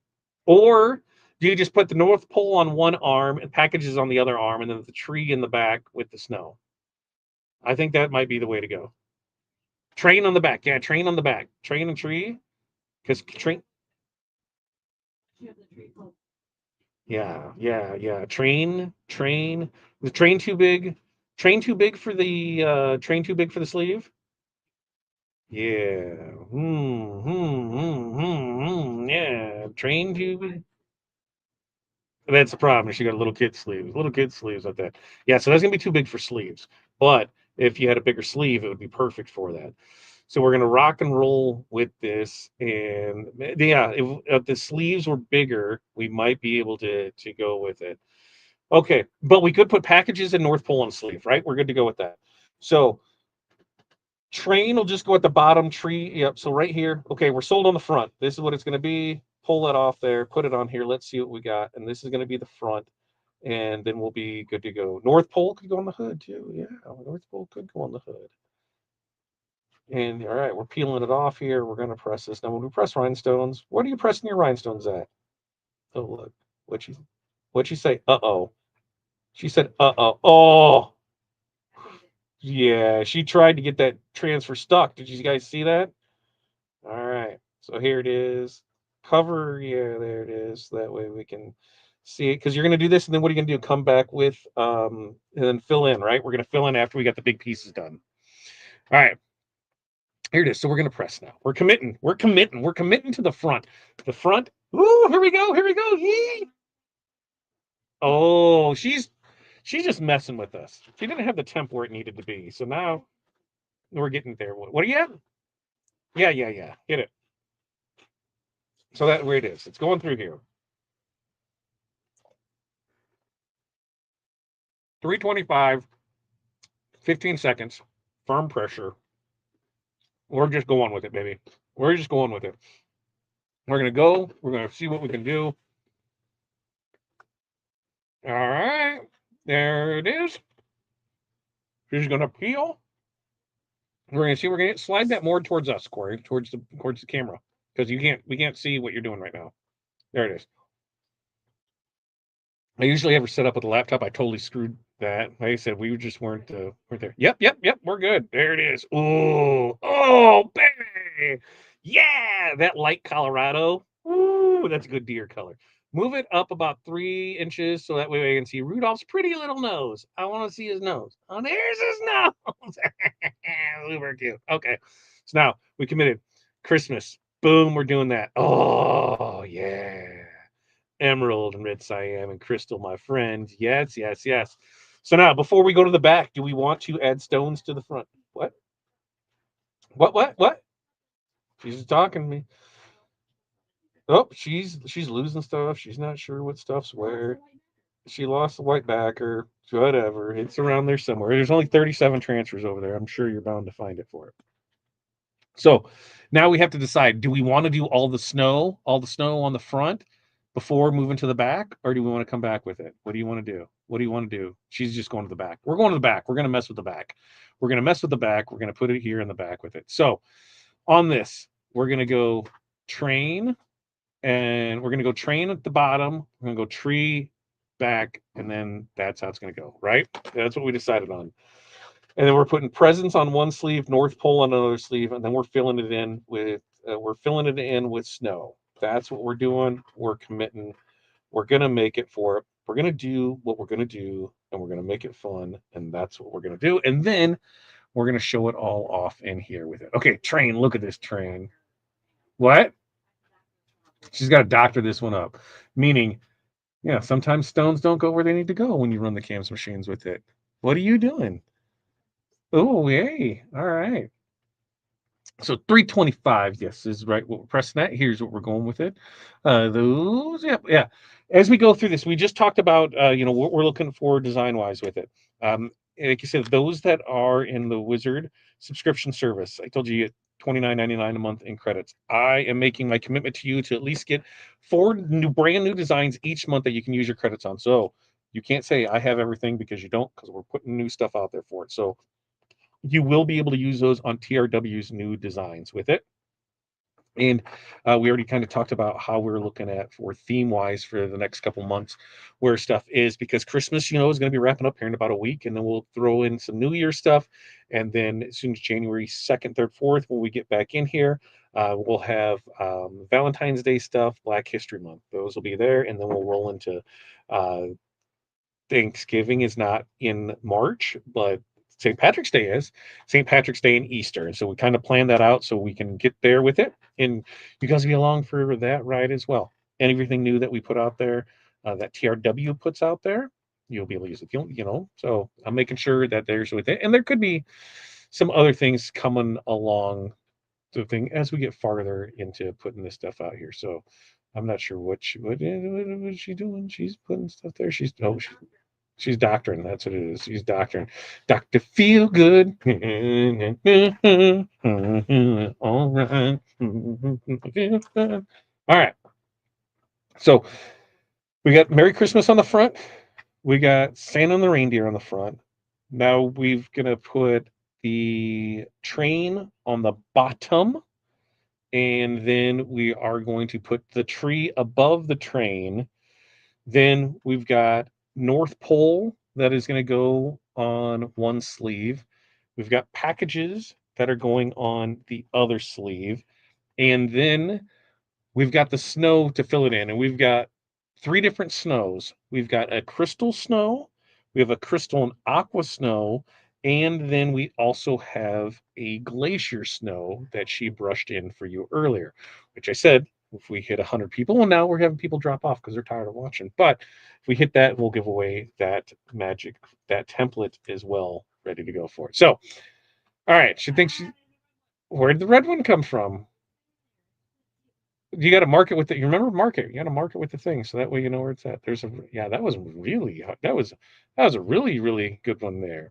Or do you just put the North Pole on one arm and packages on the other arm and then the tree in the back with the snow? I think that might be the way to go. Train on the back. Yeah, train on the back. Train and tree. Because train. Yeah, yeah, yeah. Train. The train too big. Train too big for the train too big for the sleeve. Yeah. Yeah. Train too big. That's the problem. She got little kid sleeves like that. Yeah, so that's gonna be too big for sleeves. But if you had a bigger sleeve, it would be perfect for that. So we're gonna rock and roll with this, and yeah, if the sleeves were bigger, we might be able to go with it. Okay, but we could put packages in North Pole on sleeve, right? We're good to go with that. So train will just go at the bottom tree. Yep. So right here. Okay, we're sold on the front. This is what it's going to be. Pull that off there. Put it on here. Let's see what we got. And this is going to be the front. And then we'll be good to go. North Pole could go on the hood too. Yeah, North Pole could go on the hood. And all right, we're peeling it off here. We're going to press this. Now, when we press rhinestones, what are you pressing your rhinestones at? Oh, look. What'd she say? Uh-oh. She said, uh-oh. Oh, yeah. She tried to get that transfer stuck. Did you guys see that? All right. So here it is. Cover. Yeah, there it is. That way we can see it. Because you're going to do this, and then what are you going to do? Come back with, and then fill in, right? We're going to fill in after we got the big pieces done. All right. Here it is. So we're going to press now. We're committing. We're committing. We're committing to the front. The front. Ooh, here we go. Here we go. Yee. Oh, she's just messing with us. She didn't have the temp where it needed to be. So now we're getting there. What are you at? Yeah, yeah, yeah. Hit it. So that where it is. It's going through here. 325, 15 seconds, firm pressure. We're just going with it, baby. We're just going with it. We're going to go. We're going to see what we can do. All right. There it is. She's going to peel. We're going to see. We're going to slide that more towards us, Corey, towards the camera, because we can't see what you're doing right now. There it is. I usually have her set up with a laptop. I totally screwed that. Like I said, we just weren't there. Yep, yep, yep. We're good. There it is. Oh, baby. Yeah, that light Colorado. Ooh, that's a good deer color. Move it up about 3 inches so that way I can see Rudolph's pretty little nose. I want to see his nose. Oh, there's his nose. Super cute. Okay. So now we committed Christmas. Boom, we're doing that. Oh, yeah. Emerald and red cyan and crystal, my friend. Yes, yes, yes. So now, before we go to the back, do we want to add stones to the front? What? What? She's talking to me. Oh, she's losing stuff. She's not sure what stuff's where. She lost the white backer. Whatever. It's around there somewhere. There's only 37 transfers over there. I'm sure you're bound to find it for it. So now we have to decide, do we want to do all the snow on the front before moving to the back, or do we want to come back with it? What do you want to do? What do you want to do? She's just going to the back. We're going to the back. We're going to mess with the back. We're going to mess with the back. We're going to put it here in the back with it. So on this, we're going to go train, and we're going to go train at the bottom. We're going to go tree back, and then that's how it's going to go, right? That's what we decided on. And then we're putting presents on one sleeve, North Pole on another sleeve, and then we're filling it in with snow. That's what we're doing. We're committing. We're gonna make it for it. We're gonna do what we're gonna do, and we're gonna make it fun, and that's what we're gonna do. And then we're gonna show it all off in here with it. Okay, train. Look at this train. What? She's got to doctor this one up, meaning, yeah, sometimes stones don't go where they need to go when you run the cams machines with it. What are you doing? Oh, yay. All right. So 325, yes, is right what we're pressing that. Here's what we're going with it. Those, yeah. As we go through this, we just talked about what we're looking for design-wise with it. Like you said, those that are in the Wizard subscription service, I told you get $29.99 a month in credits. I am making my commitment to you to at least get 4 brand new designs each month that you can use your credits on. So you can't say I have everything, because you don't, because we're putting new stuff out there for it. So you will be able to use those on TRW's new designs with it. And we already kind of talked about how we're looking at for theme wise for the next couple months where stuff is, because Christmas, is going to be wrapping up here in about a week. And then we'll throw in some New Year stuff. And then as soon as January 2nd, 3rd, 4th, when we get back in here, we'll have Valentine's Day stuff, Black History Month. Those will be there. And then we'll roll into uh, Thanksgiving is not in March, but St. Patrick's Day is. St. Patrick's Day and Easter. And so we kind of plan that out so we can get there with it. And you guys will be along for that ride as well. And everything new that we put out there, that TRW puts out there, you'll be able to use it. So I'm making sure that there's with it. And there could be some other things coming along the thing as we get farther into putting this stuff out here. So I'm not sure what is she doing. She's putting stuff there. She's doctoring. That's what it is. She's doctoring. Dr. Feel Good. All right. All right. So we got Merry Christmas on the front. We got Santa and the Reindeer on the front. Now we're gonna put the train on the bottom, and then we are going to put the tree above the train. Then we've got North Pole that is going to go on one sleeve. We've got packages that are going on the other sleeve. And then we've got the snow to fill it in. And we've got 3 different snows. We've got a crystal snow, we have a crystal and aqua snow, and then we also have a glacier snow that she brushed in for you earlier, which I said, if we hit 100 people, well, now we're having people drop off because they're tired of watching. But if we hit that, we'll give away that template as well, ready to go for it. So, all right, where did the red one come from? You got to mark it with the. You remember mark it. You got to mark it with the thing, so that way you know where it's at. That was a really good one there.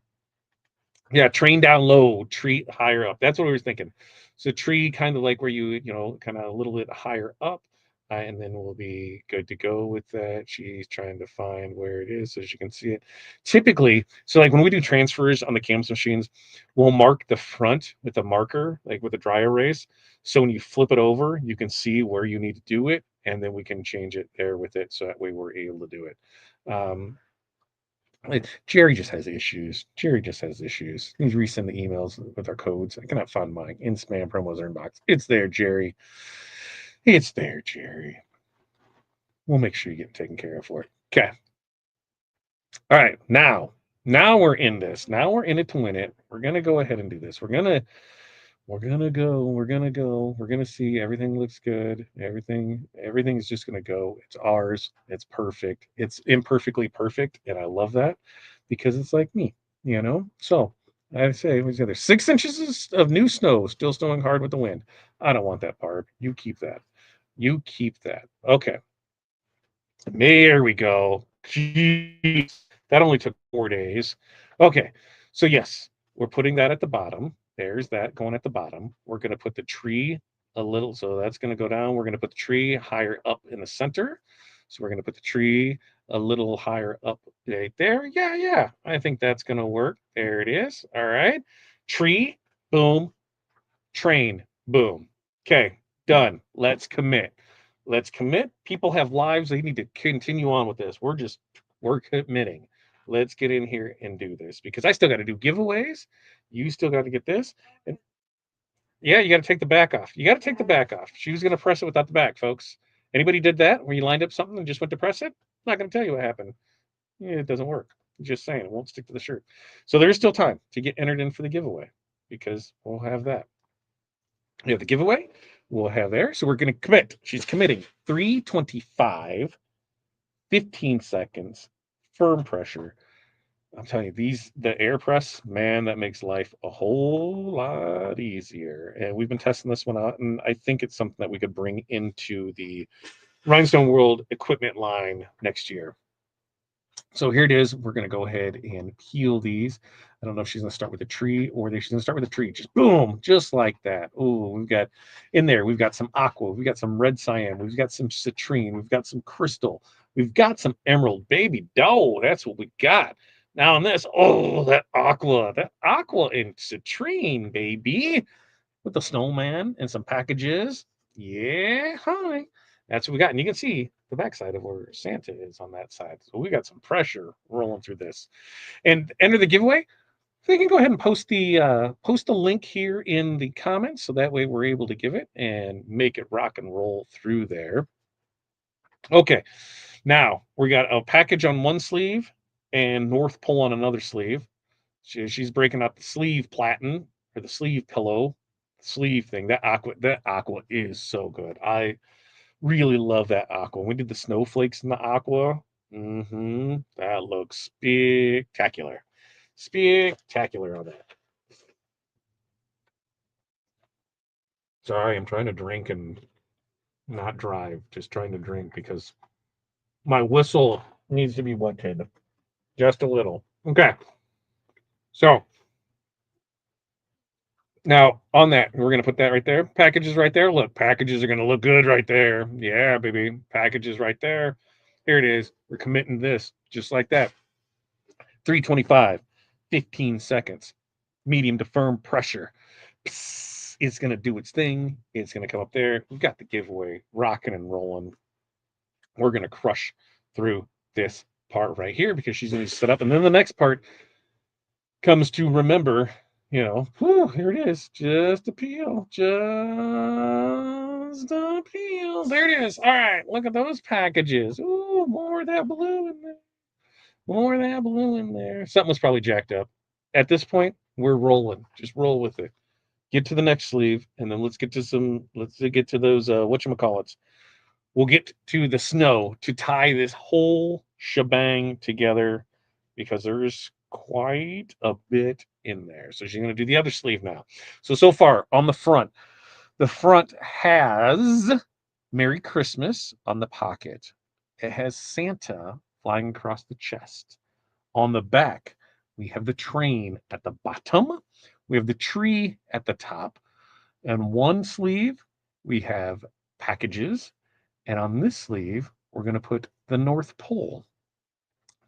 Yeah, train down low, tree higher up. That's what we were thinking. So tree kind of like where kind of a little bit higher up, and then we'll be good to go with that. She's trying to find where it is so she can see it. Typically, so like when we do transfers on the CAMS machines, we'll mark the front with a marker, like with a dry erase. So when you flip it over, you can see where you need to do it, and then we can change it there with it. So that way we're able to do it. Jerry just has issues. He's resend the emails with our codes. I cannot find mine in spam promos or inbox. It's there, Jerry. It's there, Jerry. We'll make sure you get taken care of for it. Okay. All right. Now we're in this. Now we're in it to win it. We're gonna go ahead and do this. We're We're gonna go. We're gonna go. We're gonna see. Everything looks good. Everything's just gonna go. It's ours. It's perfect. It's imperfectly perfect, and I love that because it's like me, you know. So I say, what's the other 6 inches of new snow still snowing hard with the wind. I don't want that part. You keep that. You keep that. Okay, there we go. Jeez, that only took 4 days. Okay, so yes, we're putting that at the bottom. There's that going at the bottom. We're going to put the tree a little, so that's going to go down. We're going to put the tree higher up in the center. So we're going to put the tree a little higher up right there. Yeah, yeah, I think that's going to work. There it is. All right. Tree, boom, train, boom. Okay, done. Let's commit. Let's commit. People have lives. They need to continue on with this. We're committing. Let's get in here and do this because I still got to do giveaways. You still got to get this. And yeah, you got to take the back off. You got to take the back off. She was going to press it without the back, folks. Anybody did that where you lined up something and just went to press it? I'm not going to tell you what happened. Yeah, it doesn't work. Just saying, it won't stick to the shirt. So there is still time to get entered in for the giveaway because we'll have that. We have the giveaway. We'll have there. So we're going to commit. She's committing 325, 15 seconds, firm pressure. I'm telling you, the air press, man, that makes life a whole lot easier. And we've been testing this one out, and I think it's something that we could bring into the Rhinestone World equipment line next year. So here it is. We're going to go ahead and peel these. I don't know if she's going to start with a tree or she's going to start with a tree. Just boom, just like that. Oh, we've got in there, we've got some aqua, we've got some red cyan, we've got some citrine, we've got some crystal, we've got some emerald. Baby dough, that's what we got. Now on this, oh, that aqua and citrine, baby, with the snowman and some packages. Yeah, hi. That's what we got. And you can see the backside of where Santa is on that side. So we got some pressure rolling through this. And enter the giveaway. So you can go ahead and post the link here in the comments. So that way we're able to give it and make it rock and roll through there. Okay. Now we got a package on one sleeve and North Pole on another sleeve. She's breaking up the sleeve platen or the sleeve pillow sleeve thing. That aqua is so good. I really love that aqua. We did the snowflakes in the aqua. That looks spectacular. Spectacular on that. Sorry, I'm trying to drink and not drive. Just trying to drink because my whistle needs to be wetted just a little. Okay. So now on that, we're gonna put that right there. Packages right there. Look, packages are gonna look good right there. Yeah, baby. Packages right there. Here it is. We're committing this just like that. 325, 15 seconds. Medium to firm pressure. Psst, it's gonna do its thing. It's gonna come up there. We've got the giveaway rocking and rolling. We're gonna crush through this part right here because she's gonna set up. And then the next part comes to remember, whew, here it is. Just a peel. Just a peel. There it is. All right, look at those packages. Ooh, more of that blue in there. More of that blue in there. Something was probably jacked up. At this point, we're rolling. Just roll with it. Get to the next sleeve, and then let's get to those whatchamacallits. We'll get to the snow to tie this whole shebang together because there's quite a bit in there. So she's going to do the other sleeve now. So far on the front has Merry Christmas on the pocket. It has Santa flying across the chest. On the back, we have the train at the bottom. We have the tree at the top. And one sleeve, we have packages. And on this sleeve, we're going to put the North Pole.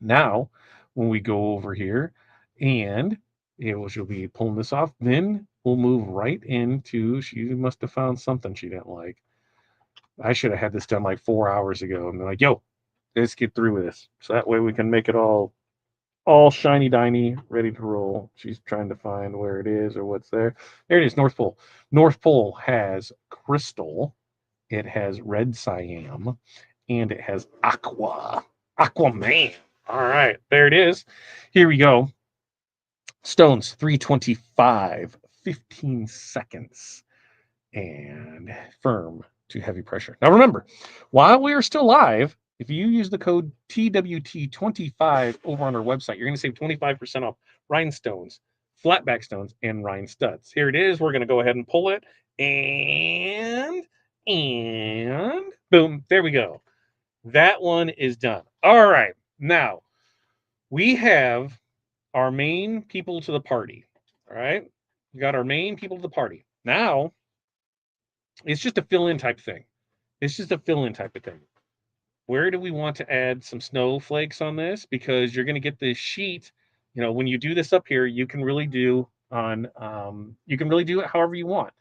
Now, when we go over here and she'll be pulling this off, then we'll move right into, she must have found something she didn't like. I should have had this done like 4 hours ago and be like, yo, let's get through with this. So that way we can make it all shiny diny, ready to roll. She's trying to find where it is or what's there. There it is, North Pole. North Pole has crystal, it has red cyan, and it has aqua. Aquaman. All right, there it is. Here we go. Stones 325, 15 seconds. And firm to heavy pressure. Now remember, while we are still live, if you use the code TWT25 over on our website, you're going to save 25% off rhinestones, flatback stones, and rhine studs. Here it is. We're going to go ahead and pull it. And boom, there we go. That one is done. All right. Now, we have our main people to the party. All right. We got our main people to the party. Now, it's just a fill-in type thing. It's just a fill-in type of thing. Where do we want to add some snowflakes on this? Because you're going to get this sheet. You know, when you do this up here, you can really do it however you want.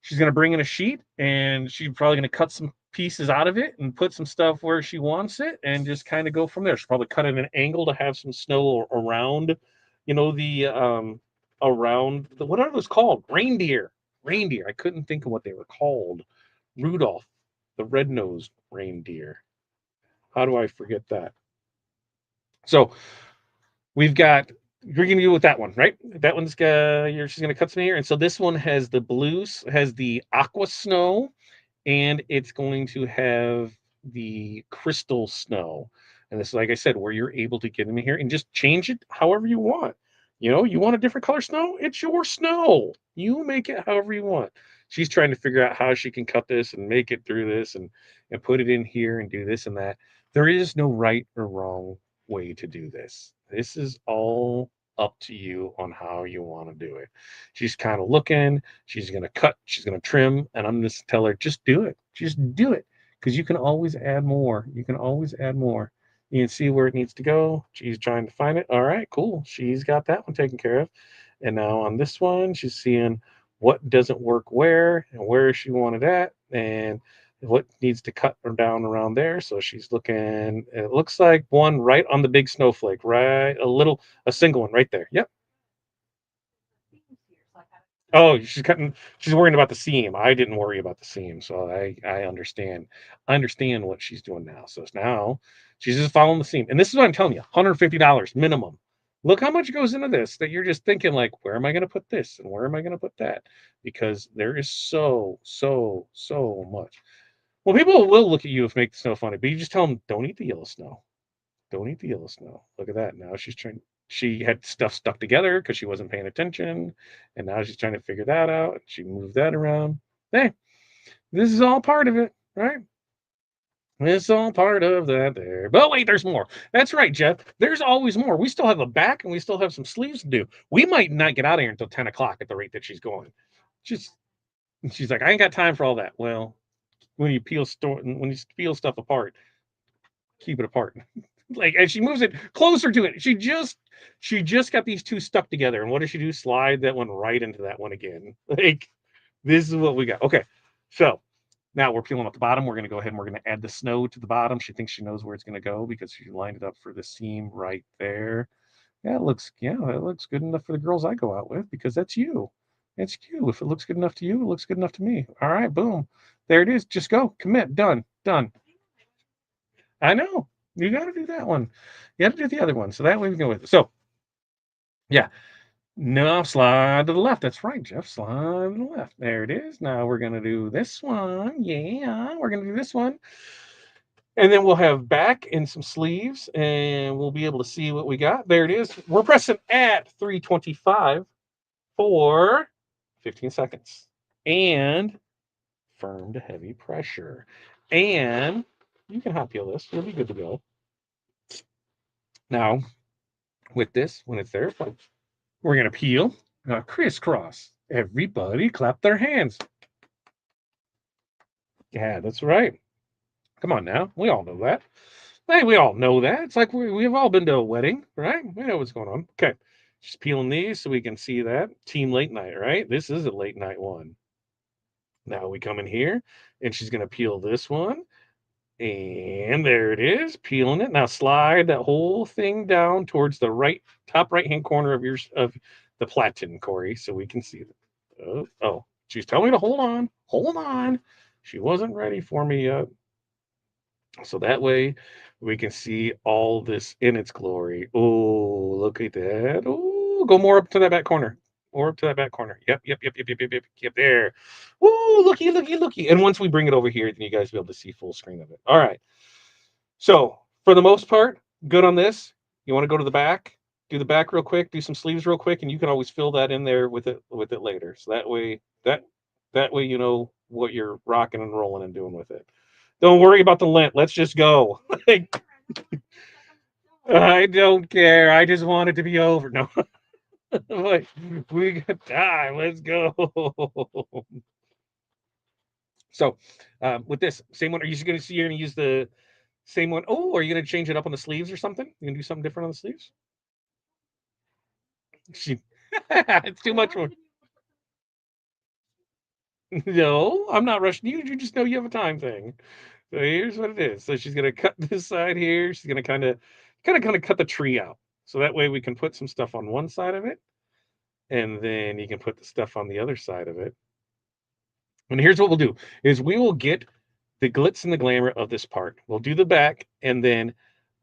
She's going to bring in a sheet, and she's probably going to cut some pieces out of it and put some stuff where she wants it, and just kind of go from there. She'll probably cut at an angle to have some snow around, around the, what are those called? Reindeer. I couldn't think of what they were called. Rudolph, the red-nosed reindeer. How do I forget that? So we've got, you're going to do with that one, right? That one's she's going to cut some here. And so this one has the has the aqua snow, and it's going to have the crystal snow. And this is, like I said, where you're able to get in here and just change it however you want. You know, you want a different color snow? It's your snow. You make it however you want. She's trying to figure out how she can cut this and make it through this and put it in here and do this and that. There is no right or wrong way to do this. This is all up to you on how you want to do it. She's kind of looking, she's going to cut, she's going to trim, and I'm just tell her, just do it. Just do it. Because you can always add more. You can always add more. You can see where it needs to go. She's trying to find it. All right, cool. She's got that one taken care of. And now on this one, she's seeing what doesn't work where and where she wanted at and what needs to cut her down around there. So she's looking, it looks like one right on the big snowflake, right? A single one right there. Yep. Oh, she's worrying about the seam. I didn't worry about the seam. So I understand. I understand what she's doing now. So now she's just following the seam. And this is what I'm telling you, $150 minimum. Look how much goes into this that you're just thinking like, where am I going to put this? And where am I going to put that? Because there is so much. Well, people will look at you if make the snow funny, but you just tell them, don't eat the yellow snow. Don't eat the yellow snow. Look at that. Now she had stuff stuck together because she wasn't paying attention. And now she's trying to figure that out. She moved that around. Hey, this is all part of it, right? It's all part of that there. But wait, there's more. That's right, Jeff. There's always more. We still have a back and we still have some sleeves to do. We might not get out of here until 10 o'clock at the rate that she's going. She's like, I ain't got time for all that. Well, when you peel stuff apart, keep it apart. Like, and she moves it closer to it. She just got these two stuck together. And what does she do? Slide that one right into that one again. Like, this is what we got. Okay. So now we're peeling up the bottom. We're going to go ahead and we're going to add the snow to the bottom. She thinks she knows where it's going to go because she lined it up for the seam right there. It looks good enough for the girls I go out with because that's you. It's you. If it looks good enough to you, it looks good enough to me. All right, boom. There it is. Just go. Commit. Done. I know. You got to do that one. You have to do the other one. So that way we can go with it. So, yeah. Now slide to the left. That's right, Jeff. Slide to the left. There it is. Now we're going to do this one. Yeah, we're going to do this one. And then we'll have back and some sleeves, and we'll be able to see what we got. There it is. We're pressing at 325 for 15 seconds. And firm to heavy pressure. And you can hot peel this. You'll be good to go. Now, with this, when it's there, we're going to peel. Now, crisscross. Everybody clap their hands. Yeah, that's right. Come on now. We all know that. Hey, we all know that. It's like we've all been to a wedding, right? We know what's going on. Okay. Just peeling these so we can see that. Team late night, right? This is a late night one. Now we come in here, and she's going to peel this one. And there it is, peeling it. Now slide that whole thing down towards the top right-hand corner of the platen, Corey, so we can see it. Oh, she's telling me to hold on. Hold on. She wasn't ready for me yet. So that way we can see all this in its glory. Oh, look at that. Oh, go more up to that back corner. Or to that back corner. Yep. There. Woo, looky. And once we bring it over here, then you guys will be able to see full screen of it. All right. So for the most part, good on this. You want to go to the back, do the back real quick, do some sleeves real quick, and you can always fill that in there with it later. So that way you know what you're rocking and rolling and doing with it. Don't worry about the lint. Let's just go. I don't care. I just want it to be over. No, like, we got time. Let's go. So, with this same one, are you just going to see? You're going to use the same one. Oh, are you going to change it up on the sleeves or something? You going to do something different on the sleeves? She, it's too much work. No, I'm not rushing you. You just know you have a time thing. So here's what it is. So she's gonna cut this side here. She's gonna kind of cut the tree out. So that way we can put some stuff on one side of it, and then you can put the stuff on the other side of it. And here's what we'll do: is we will get the glitz and the glamour of this part. We'll do the back, and then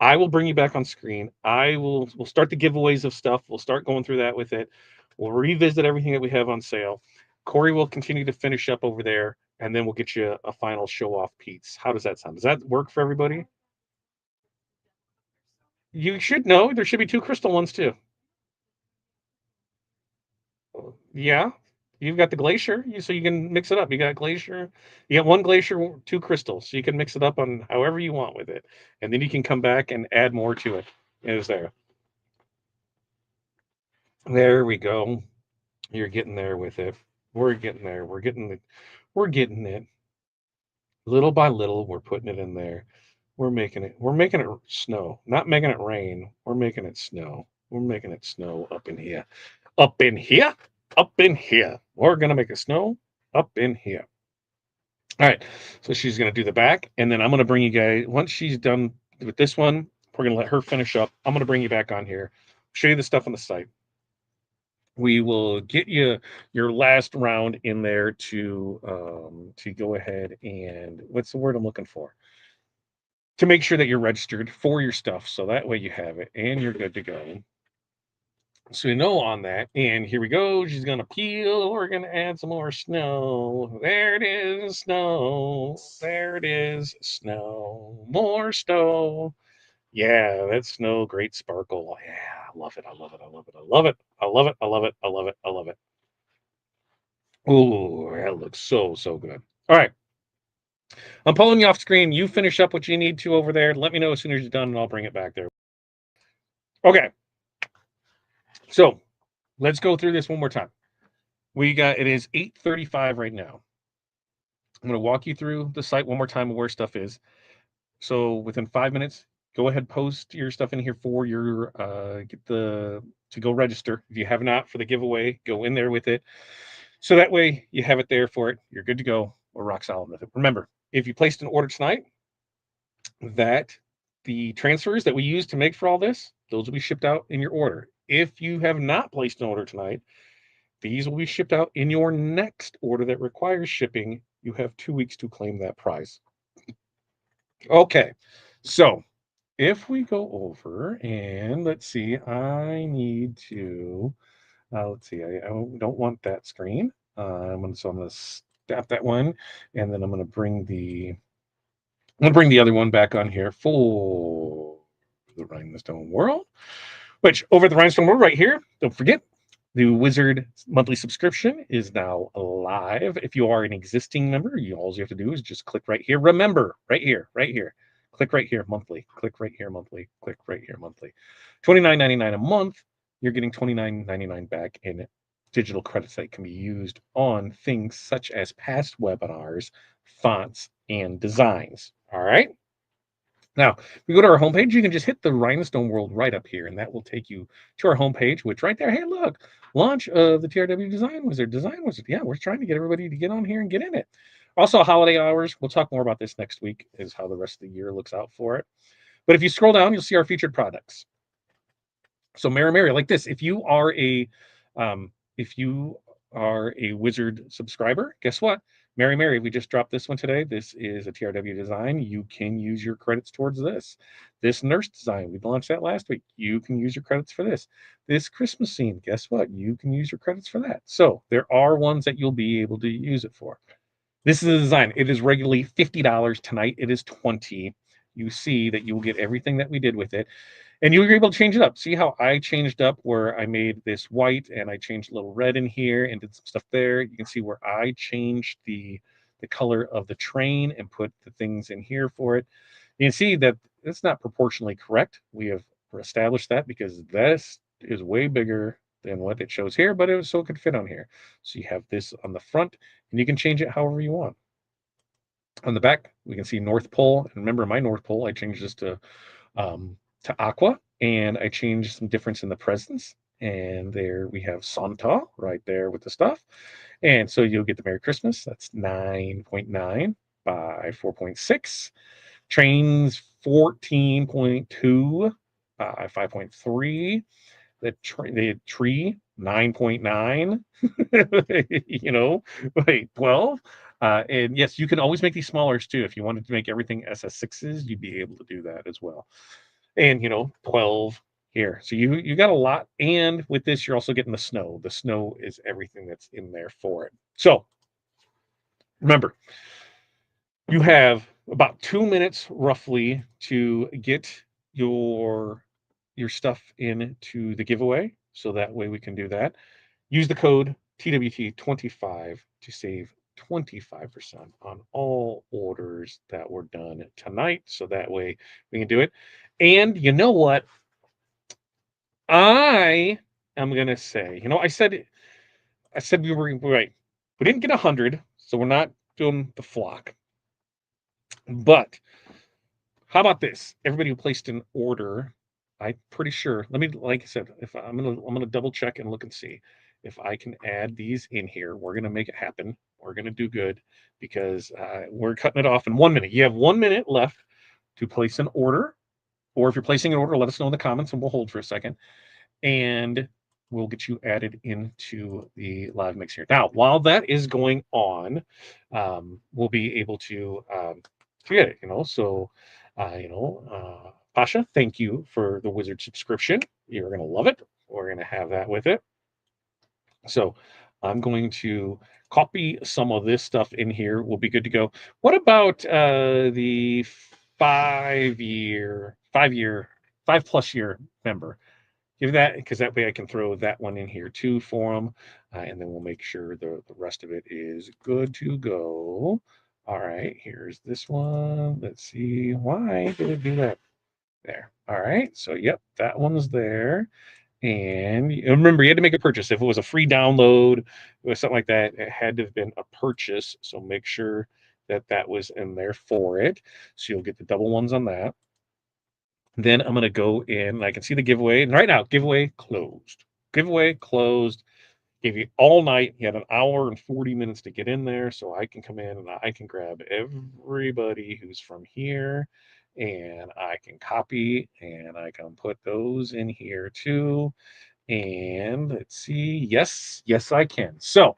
I will bring you back on screen. We'll start the giveaways of stuff. We'll start going through that with it. We'll revisit everything that we have on sale. Corey will continue to finish up over there, and then we'll get you a final show off piece. How does that sound? Does that work for everybody? You should know there should be two crystal ones too. Yeah, you've got the glacier, so you can mix it up. You got glacier, you got one glacier, two crystals, so you can mix it up on however you want with it, and then you can come back and add more to it. Is there? There we go. You're getting there with it. We're getting there. We're getting it. Little by little, we're putting it in there. We're making it snow. Not making it rain. We're making it snow. We're making it snow up in here. Up in here. Up in here. We're gonna make it snow up in here. All right. So she's gonna do the back, and then I'm gonna bring you guys once she's done with this one, we're gonna let her finish up. I'm gonna bring you back on here, show you the stuff on the site. We will get you your last round in there to go ahead and what's the word I'm looking for? To make sure that you're registered for your stuff, so that way you have it and you're good to go. So you know on that, and here we go. She's gonna peel. We're gonna add some more snow. There it is, snow. There it is, snow. More snow. Yeah, that's snow. Great sparkle. Yeah, I love it. I love it. I love it. I love it. I love it. I love it. I love it. I love it. Oh, that looks so good. All right. I'm pulling you off screen. You finish up what you need to over there. Let me know as soon as you're done, and I'll bring it back there. Okay. So let's go through this one more time. It is 8:35 right now. I'm going to walk you through the site one more time of where stuff is. So within 5 minutes, go ahead, post your stuff in here for your to go register. If you have not for the giveaway, go in there with it. So that way you have it there for it. You're good to go. We're rock solid with it. Remember, if you placed an order tonight, that the transfers that we use to make for all this, those will be shipped out in your order. If you have not placed an order tonight, these will be shipped out in your next order that requires shipping. You have 2 weeks to claim that prize. Okay, so if we go over and let's see, I need to, let's see, I don't want that screen. So I'm going to stop that one, and then I'm going to bring the other one back on here for the Rhinestone World, which over at the Rhinestone World right here, don't forget, the Wizard monthly subscription is now live. If you are an existing member, all you have to do is just click right here. Remember, right here. Click right here, monthly. Click right here, monthly. Click right here, monthly. $29.99 a month. You're getting $29.99 back in digital credits that can be used on things such as past webinars, fonts, and designs. All right. Now, if we go to our homepage, you can just hit the Rhinestone World right up here, and that will take you to our homepage, which right there, hey, look, launch of the TRW Design Wizard. Yeah, we're trying to get everybody to get on here and get in it. Also, holiday hours. We'll talk more about this next week, is how the rest of the year looks out for it. But if you scroll down, you'll see our featured products. So Mary, like this, if you are a, if you are a Wizard subscriber, guess what? Mary, we just dropped this one today. This is a TRW design. You can use your credits towards this. This nurse design, we launched that last week. You can use your credits for this. This Christmas scene, guess what? You can use your credits for that. So there are ones that you'll be able to use it for. This is a design. It is regularly $50. Tonight it is $20. You see that you will get everything that we did with it. And you were able to change it up. See how I changed up where I made this white and I changed a little red in here and did some stuff there. You can see where I changed the color of the train and put the things in here for it. You can see that it's not proportionally correct. We have established that because this is way bigger than what it shows here, but it was so it could fit on here. So you have this on the front and you can change it however you want. On the back, we can see North Pole. And remember my North Pole, I changed this to aqua, and I changed some difference in the presents. And there we have Santa right there with the stuff. And so you'll get the Merry Christmas. That's 9.9 by 4.6. Trains 14.2 by 5.3. The tree 9.9. Like 12. And yes, you can always make these smaller too. If you wanted to make everything SS6s, you'd be able to do that as well. And 12 here. So you got a lot. And with this, you're also getting the snow. The snow is everything that's in there for it. So remember, you have about 2 minutes roughly to get your stuff into the giveaway. So that way we can do that. Use the code TWT25 to save 25% on all orders that were done tonight. So that way we can do it. And you know what? I am going to say, I said we were right. We didn't get 100, so we're not doing the flock. But how about this? Everybody who placed an order, I'm pretty sure. Let me, like I said, if I'm gonna double check and look and see if I can add these in here. We're gonna make it happen. We're gonna do good because we're cutting it off in 1 minute. You have 1 minute left to place an order, or if you're placing an order, let us know in the comments and we'll hold for a second, and we'll get you added into the live mix here. Now, while that is going on, we'll be able to get it. So. Pasha, thank you for the Wizard subscription. You're going to love it. We're going to have that with it. So I'm going to copy some of this stuff in here. We'll be good to go. What about the 5+ year member? Give that, because that way I can throw that one in here too for them. And then we'll make sure the rest of it is good to go. All right, here's this one. Let's see. Why did it do that? There. All right. So, yep, that one's there. And remember, you had to make a purchase. If it was a free download, it was something like that, it had to have been a purchase. So make sure that that was in there for it. So you'll get the double ones on that. Then I'm going to go in, and I can see the giveaway. And right now, giveaway closed. Giveaway closed. Gave you all night. You had an hour and 40 minutes to get in there. So I can come in and I can grab everybody who's from here, and I can copy and I can put those in here too. And let's see. Yes, I can. So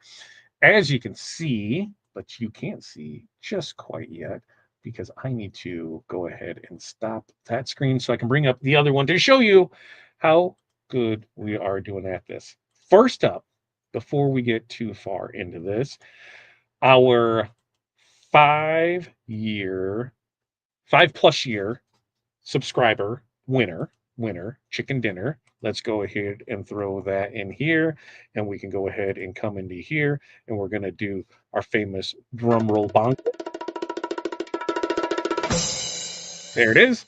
as you can see, but you can't see just quite yet because I need to go ahead and stop that screen so I can bring up the other one to show you how good we are doing at this. First up, before we get too far into this, our 5+ year subscriber winner, chicken dinner. Let's go ahead and throw that in here, and we can go ahead and come into here, and we're going to do our famous drum roll bonk. There it is.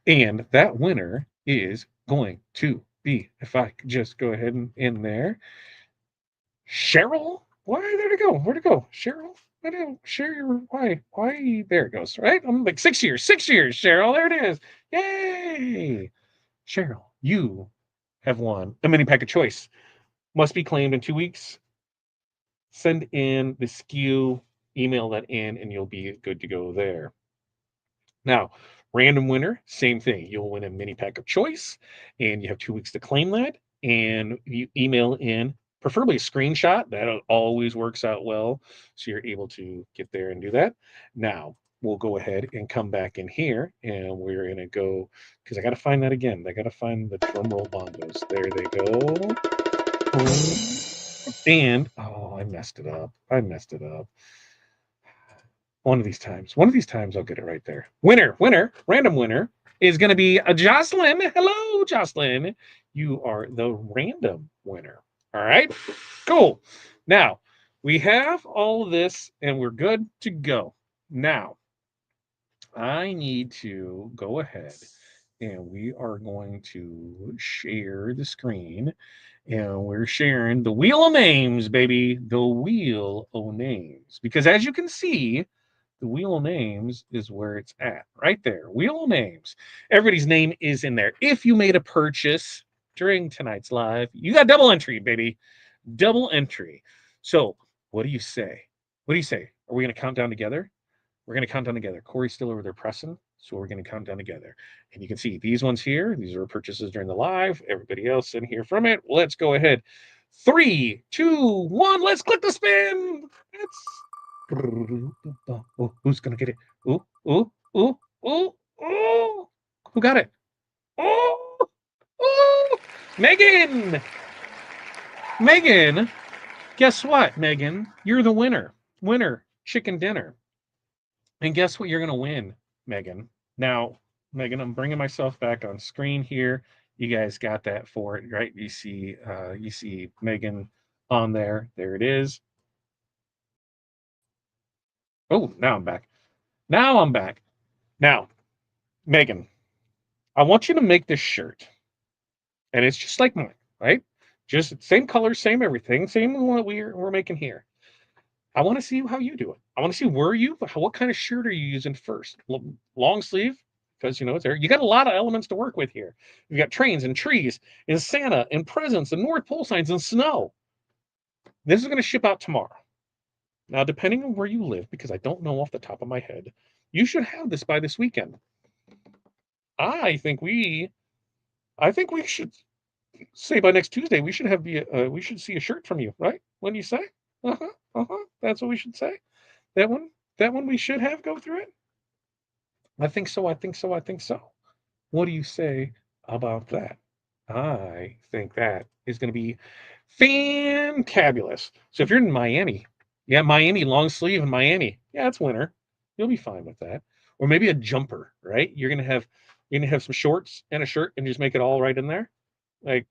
And that winner is going to be, if I could just go ahead and in there, Cheryl. Why? There to go. Where'd it go? Cheryl? I didn't share your why. There it goes. Right? I'm like 6 years. 6 years, Cheryl. There it is. Yay. Cheryl, you have won a mini pack of choice. Must be claimed in 2 weeks. Send in the SKU, email that in, and you'll be good to go there. Now, random winner, same thing. You'll win a mini pack of choice, and you have 2 weeks to claim that. And you email in preferably a screenshot. That always works out well. So you're able to get there and do that. Now, we'll go ahead and come back in here and we're going to go, because I got to find that again. I got to find the drum roll bongos. There they go. And, oh, I messed it up. I messed it up. One of these times I'll get it right there. Winner, random winner is going to be a Jocelyn. Hello, Jocelyn. You are the random winner. All right, cool. Now we have all of this and we're good to go. Now I need to go ahead and we are going to share the screen and we're sharing the wheel of names, baby. The wheel of names. Because as you can see, the wheel of names is where it's at, right there. Wheel of names. Everybody's name is in there. If you made a purchase during tonight's live, you got double entry, baby. Double entry. So, what do you say? What do you say? Are we going to count down together? We're going to count down together. Corey's still over there pressing, so we're going to count down together. And you can see these ones here. These are purchases during the live. Everybody else in here from it. Let's go ahead. 3, 2, 1. Let's click the spin. Oh, who's gonna get it? Ooh, ooh, ooh, ooh, ooh. Who got it? Oh, ooh. Megan. Megan. Guess what, Megan? You're the winner. Winner, chicken dinner. And guess what you're gonna win, Megan? Now, Megan, I'm bringing myself back on screen here. You guys got that for it, right? You see Megan on there. There it is. Oh, now I'm back. Now I'm back. Now, Megan, I want you to make this shirt. And it's just like mine, right? Just same color, same everything, same what we're making here. I want to see how you do it. I want to see what kind of shirt are you using first? Long sleeve, because you know it's there. You got a lot of elements to work with here. You got trains and trees and Santa and presents and North Pole signs and snow. This is going to ship out tomorrow. Now, depending on where you live, because I don't know off the top of my head, you should have this by this weekend. I think we should say by next Tuesday we should we should see a shirt from you, right? When you say, that's what we should say. That one we should have go through it. I think so. What do you say about that? I think that is going to be fantabulous. So if you're in Miami, yeah, Miami long sleeve in Miami, yeah, it's winter. You'll be fine with that. Or maybe a jumper, right? You're gonna have some shorts and a shirt and just make it all right in there. Like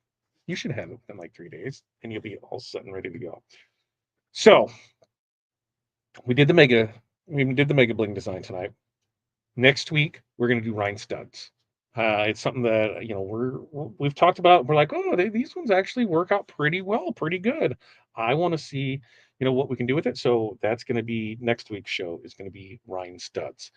you should have it within like 3 days, and you'll be all set and ready to go. So we did the mega bling design tonight. Next week we're gonna do rhinestones. It's something that we've talked about. We're like, oh, these ones actually work out pretty well, pretty good. I want to see, what we can do with it. So that's going to be next week's show. Is going to be Rhine Studs.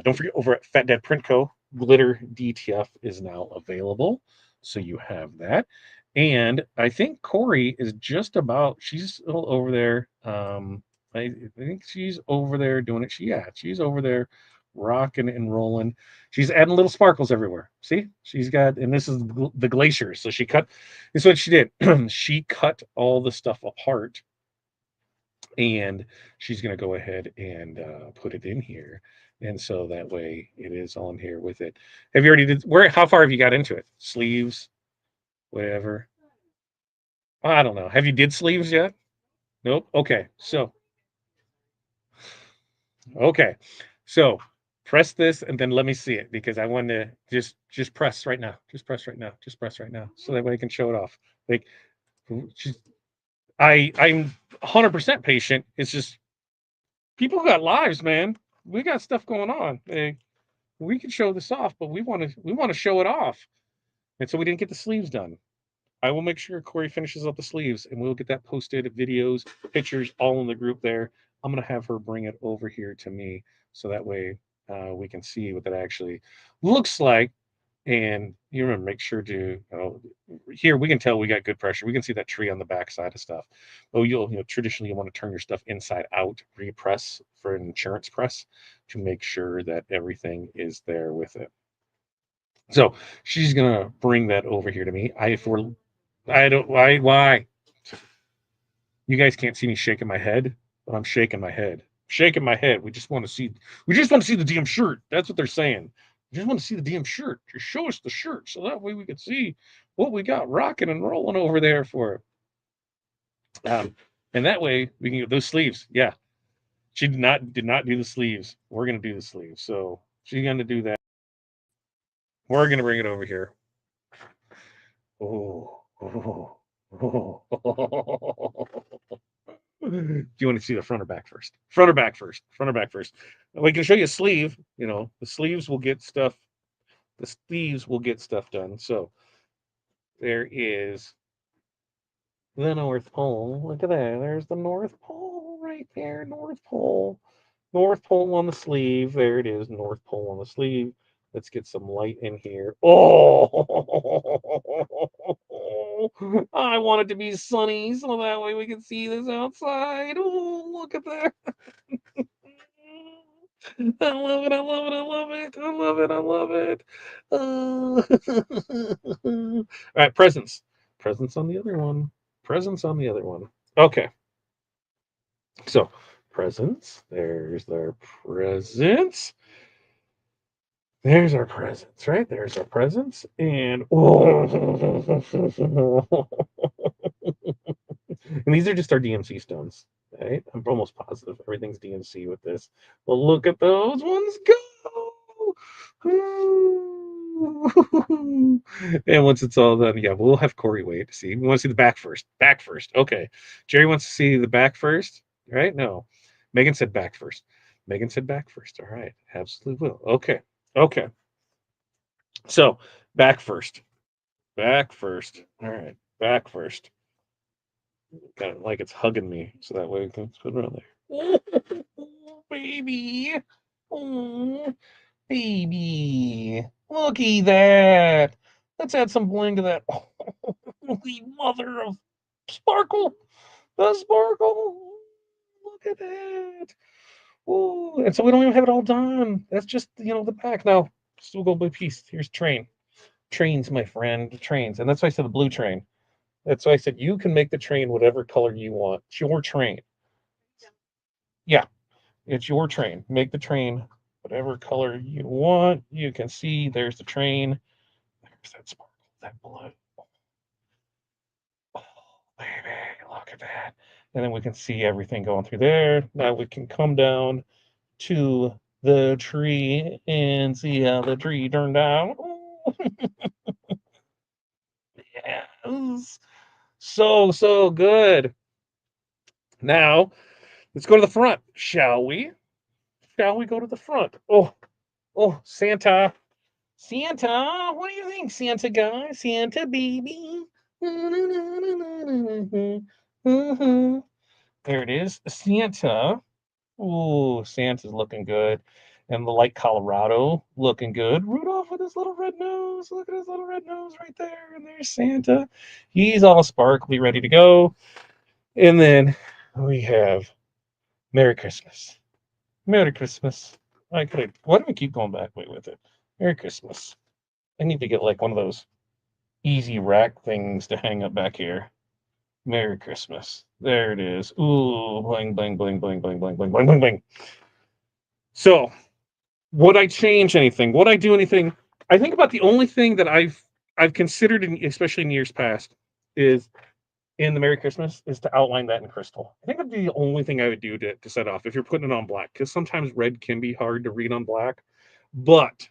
Don't forget, over at Fat Dad Print Co. Glitter DTF is now available, so you have that. And I think Corey is just about. She's still over there. I think she's over there doing it. She's over there rocking and rolling. She's adding little sparkles everywhere. See, she's got, and this is the glacier. So this is what she did. She cut all the stuff apart, and she's going to go ahead and put it in here. And so that way it is on here with it. Have you already how far have you got into it? Sleeves, whatever. I don't know. Have you did sleeves yet? Nope. Okay. So press this and then let me see it, because I want to just press right now. Just press right now. Just press right now. So that way I can show it off. Like I'm 100% patient. It's just people got lives, man. We got stuff going on. We can show this off, but we want to show it off. And so we didn't get the sleeves done. I will make sure Corey finishes up the sleeves and we'll get that posted, videos, pictures, all in the group there. I'm going to have her bring it over here to me so that way we can see what that actually looks like. And you remember, make sure to, here we can tell we got good pressure. We can see that tree on the back side of stuff. Oh, traditionally you want to turn your stuff inside out, repress for an insurance press to make sure that everything is there with it. So she's going to bring that over here to me. I don't, why? You guys can't see me shaking my head, but I'm shaking my head. Shaking my head. We just want to see the damn shirt. That's what they're saying. We just want to see the damn shirt. Just show us the shirt so that way we can see what we got rocking and rolling over there for it. And that way we can get those sleeves. Yeah. She did not do the sleeves. We're gonna do the sleeves. So she's gonna do that. We're gonna bring it over here. Oh, oh, oh. Do you want to see the front or back first? Front or back first? Front or back first? We can show you a sleeve. You know, the sleeves will get stuff. The sleeves will get stuff done. So there is the North Pole. Look at that. There's the North Pole right there. North Pole. North Pole on the sleeve. There it is. North Pole on the sleeve. Let's get some light in here. Oh, I want it to be sunny so that way we can see this outside. Oh, look at that. I love it. I love it. I love it. I love it. I love it. All right, presents. Presents on the other one. Presents on the other one. Okay. So, presents. There's their presents. There's our presents, right? There's our presents. And and these are just our DMC stones, right? I'm almost positive everything's DMC with this. Well, look at those ones go. And once it's all done, yeah, we'll have Corey wait to see. We want to see the back first. Back first. Okay. Jerry wants to see the back first, right? No. Megan said back first. Megan said back first. All right. Absolutely will. Okay. Okay. So back first. Back first. All right. Back first. Got it like it's hugging me, so that way we can put it on there. Oh, baby. Oh, baby. Looky that. Let's add some bling to that. Holy mother of sparkle. The sparkle. Look at that. Oh, and so we don't even have it all done. That's just, the back. Now, still go by piece. Here's train. Trains, my friend. Trains. And that's why I said the blue train. That's why I said you can make the train whatever color you want. It's your train. Yeah, it's your train. Make the train whatever color you want. You can see there's the train. There's that sparkle, that blue. Oh, baby, look at that. And then we can see everything going through there. Now we can come down to the tree and see how the tree turned out. Oh, yes. So good. Now, let's go to the front, shall we? Shall we go to the front? Oh, Santa. Santa, what do you think, Santa guy? Santa baby. There it is. Santa. Oh, Santa's looking good. And the light Colorado looking good. Rudolph with his little red nose. Look at his little red nose right there. And there's Santa. He's all sparkly, ready to go. And then we have Merry Christmas. Merry Christmas. Why do we keep going back with it? Merry Christmas. I need to get like one of those easy rack things to hang up back here. Merry Christmas. There it is. Ooh, bling, bling, bling, bling, bling, bling, bling, bling, bling, bling. So, would I change anything? Would I do anything? I think about the only thing that I've considered, especially in years past, is in the Merry Christmas is to outline that in crystal. I think that'd be the only thing I would do to set off if you're putting it on black, because sometimes red can be hard to read on black. But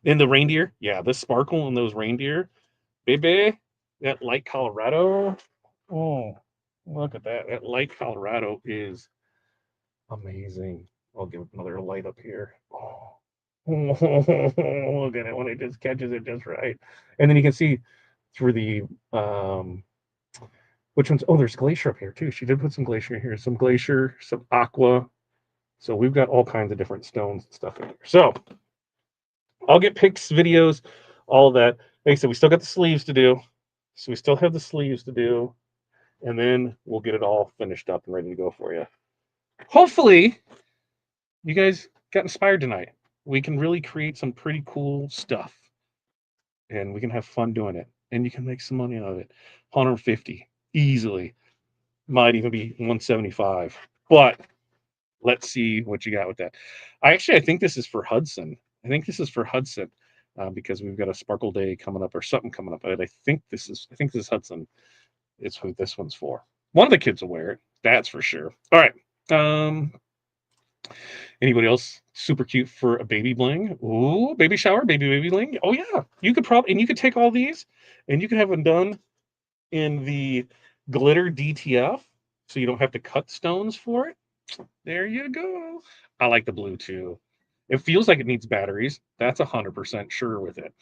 in the reindeer, yeah, the sparkle in those reindeer, baby, that light Colorado. Oh, look at that. That light Colorado is amazing. I'll give it another light up here. Oh, look at it when it just catches it just right. And then you can see through the which ones? Oh, there's glacier up here too. She did put some glacier here, some glacier, some aqua. So we've got all kinds of different stones and stuff in here. So I'll get pics, videos, all of that. Like I said, we still got the sleeves to do. So we still have the sleeves to do. And then we'll get it all finished up and ready to go for you. Hopefully, you guys got inspired tonight. We can really create some pretty cool stuff. And we can have fun doing it. And you can make some money out of it. 150 easily. Might even be 175. But let's see what you got with that. I think this is for Hudson. I think this is for Hudson because we've got a Sparkle Day coming up or something coming up. I think this is Hudson. It's who this one's for. One of the kids will wear it. That's for sure. All right. Anybody else super cute for a baby bling? Ooh, baby shower, baby bling. Oh yeah, you could take all these, and you could have them done in the glitter DTF, so you don't have to cut stones for it. There you go. I like the blue too. It feels like it needs batteries. That's 100% sure with it.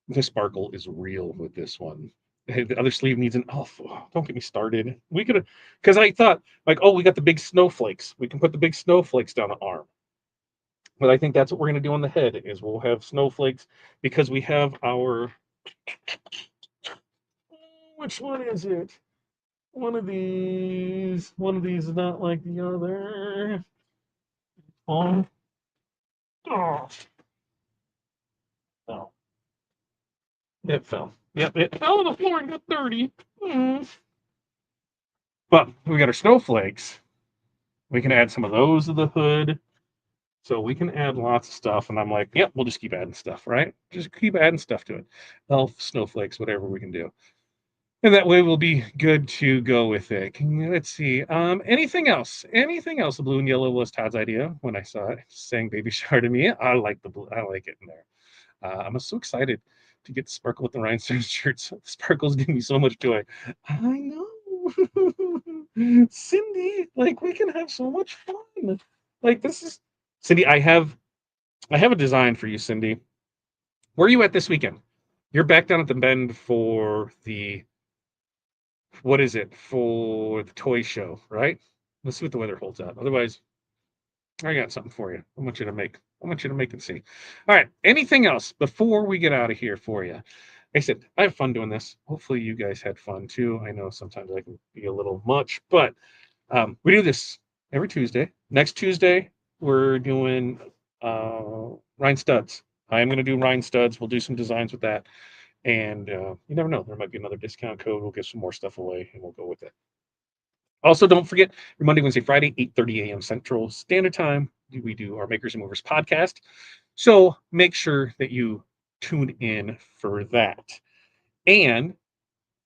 The sparkle is real with this one. The other sleeve needs an don't get me started. We could have, because I thought like, oh, we got the big snowflakes. We can put the big snowflakes down the arm. But I think that's what we're going to do on the head is we'll have snowflakes because we have our, which one is it? One of these is not like the other. Oh, oh. No. It fell. Yep, it fell on the floor and got dirty. But we got our snowflakes. We can add some of those to the hood. So we can add lots of stuff. And I'm like, yep, we'll just keep adding stuff, right? Just keep adding stuff to it. Elf, snowflakes, whatever we can do. And that way we'll be good to go with it. Let's see. Anything else? Anything else? The blue and yellow was Todd's idea when I saw it saying baby shower to me. I like the blue. I like it in there. I'm so excited to get Sparkle with the Rhinestone shirts. Sparkle's giving me so much joy. I know. Cindy, like we can have so much fun. Like this is Cindy, I have a design for you, Cindy. Where are you at this weekend? You're back down at the Bend for the what is it? For the toy show, right? Let's see what the weather holds out. Otherwise, I got something for you. I want you to make and see. All right. Anything else before we get out of here for you? Like I said, I have fun doing this. Hopefully you guys had fun too. I know sometimes I can be a little much, but we do this every Tuesday. Next Tuesday, we're doing Rhine studs. I am going to do Rhine studs. We'll do some designs with that. And you never know. There might be another discount code. We'll get some more stuff away and we'll go with it. Also, don't forget, Monday, Wednesday, Friday, 8:30 a.m. Central Standard Time, we do our Makers and Movers podcast. So make sure that you tune in for that. And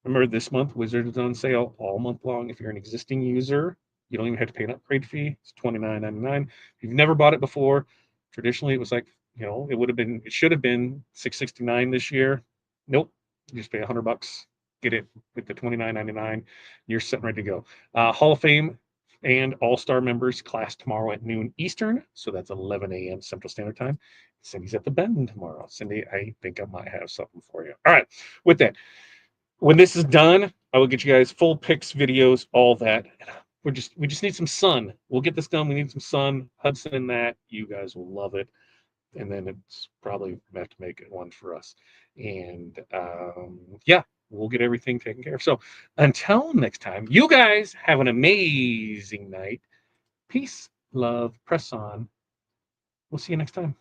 remember, this month, Wizards is on sale all month long. If you're an existing user, you don't even have to pay an upgrade fee. It's $29.99. If you've never bought it before, traditionally it was like, it should have been $669 this year. Nope. You just pay $100, get it with the $29.99. You're set ready to go. Hall of Fame and All-Star members class tomorrow at noon Eastern. So that's 11 a.m. Central Standard Time. Cindy's at the Bend tomorrow. Cindy, I think I might have something for you. All right. With that, when this is done, I will get you guys full pics, videos, all that. We just need some sun. We'll get this done. We need some sun. Hudson and that. You guys will love it. And then it's probably have to make it one for us. And yeah, we'll get everything taken care of. So until next time, you guys have an amazing night. Peace, love, press on. We'll see you next time.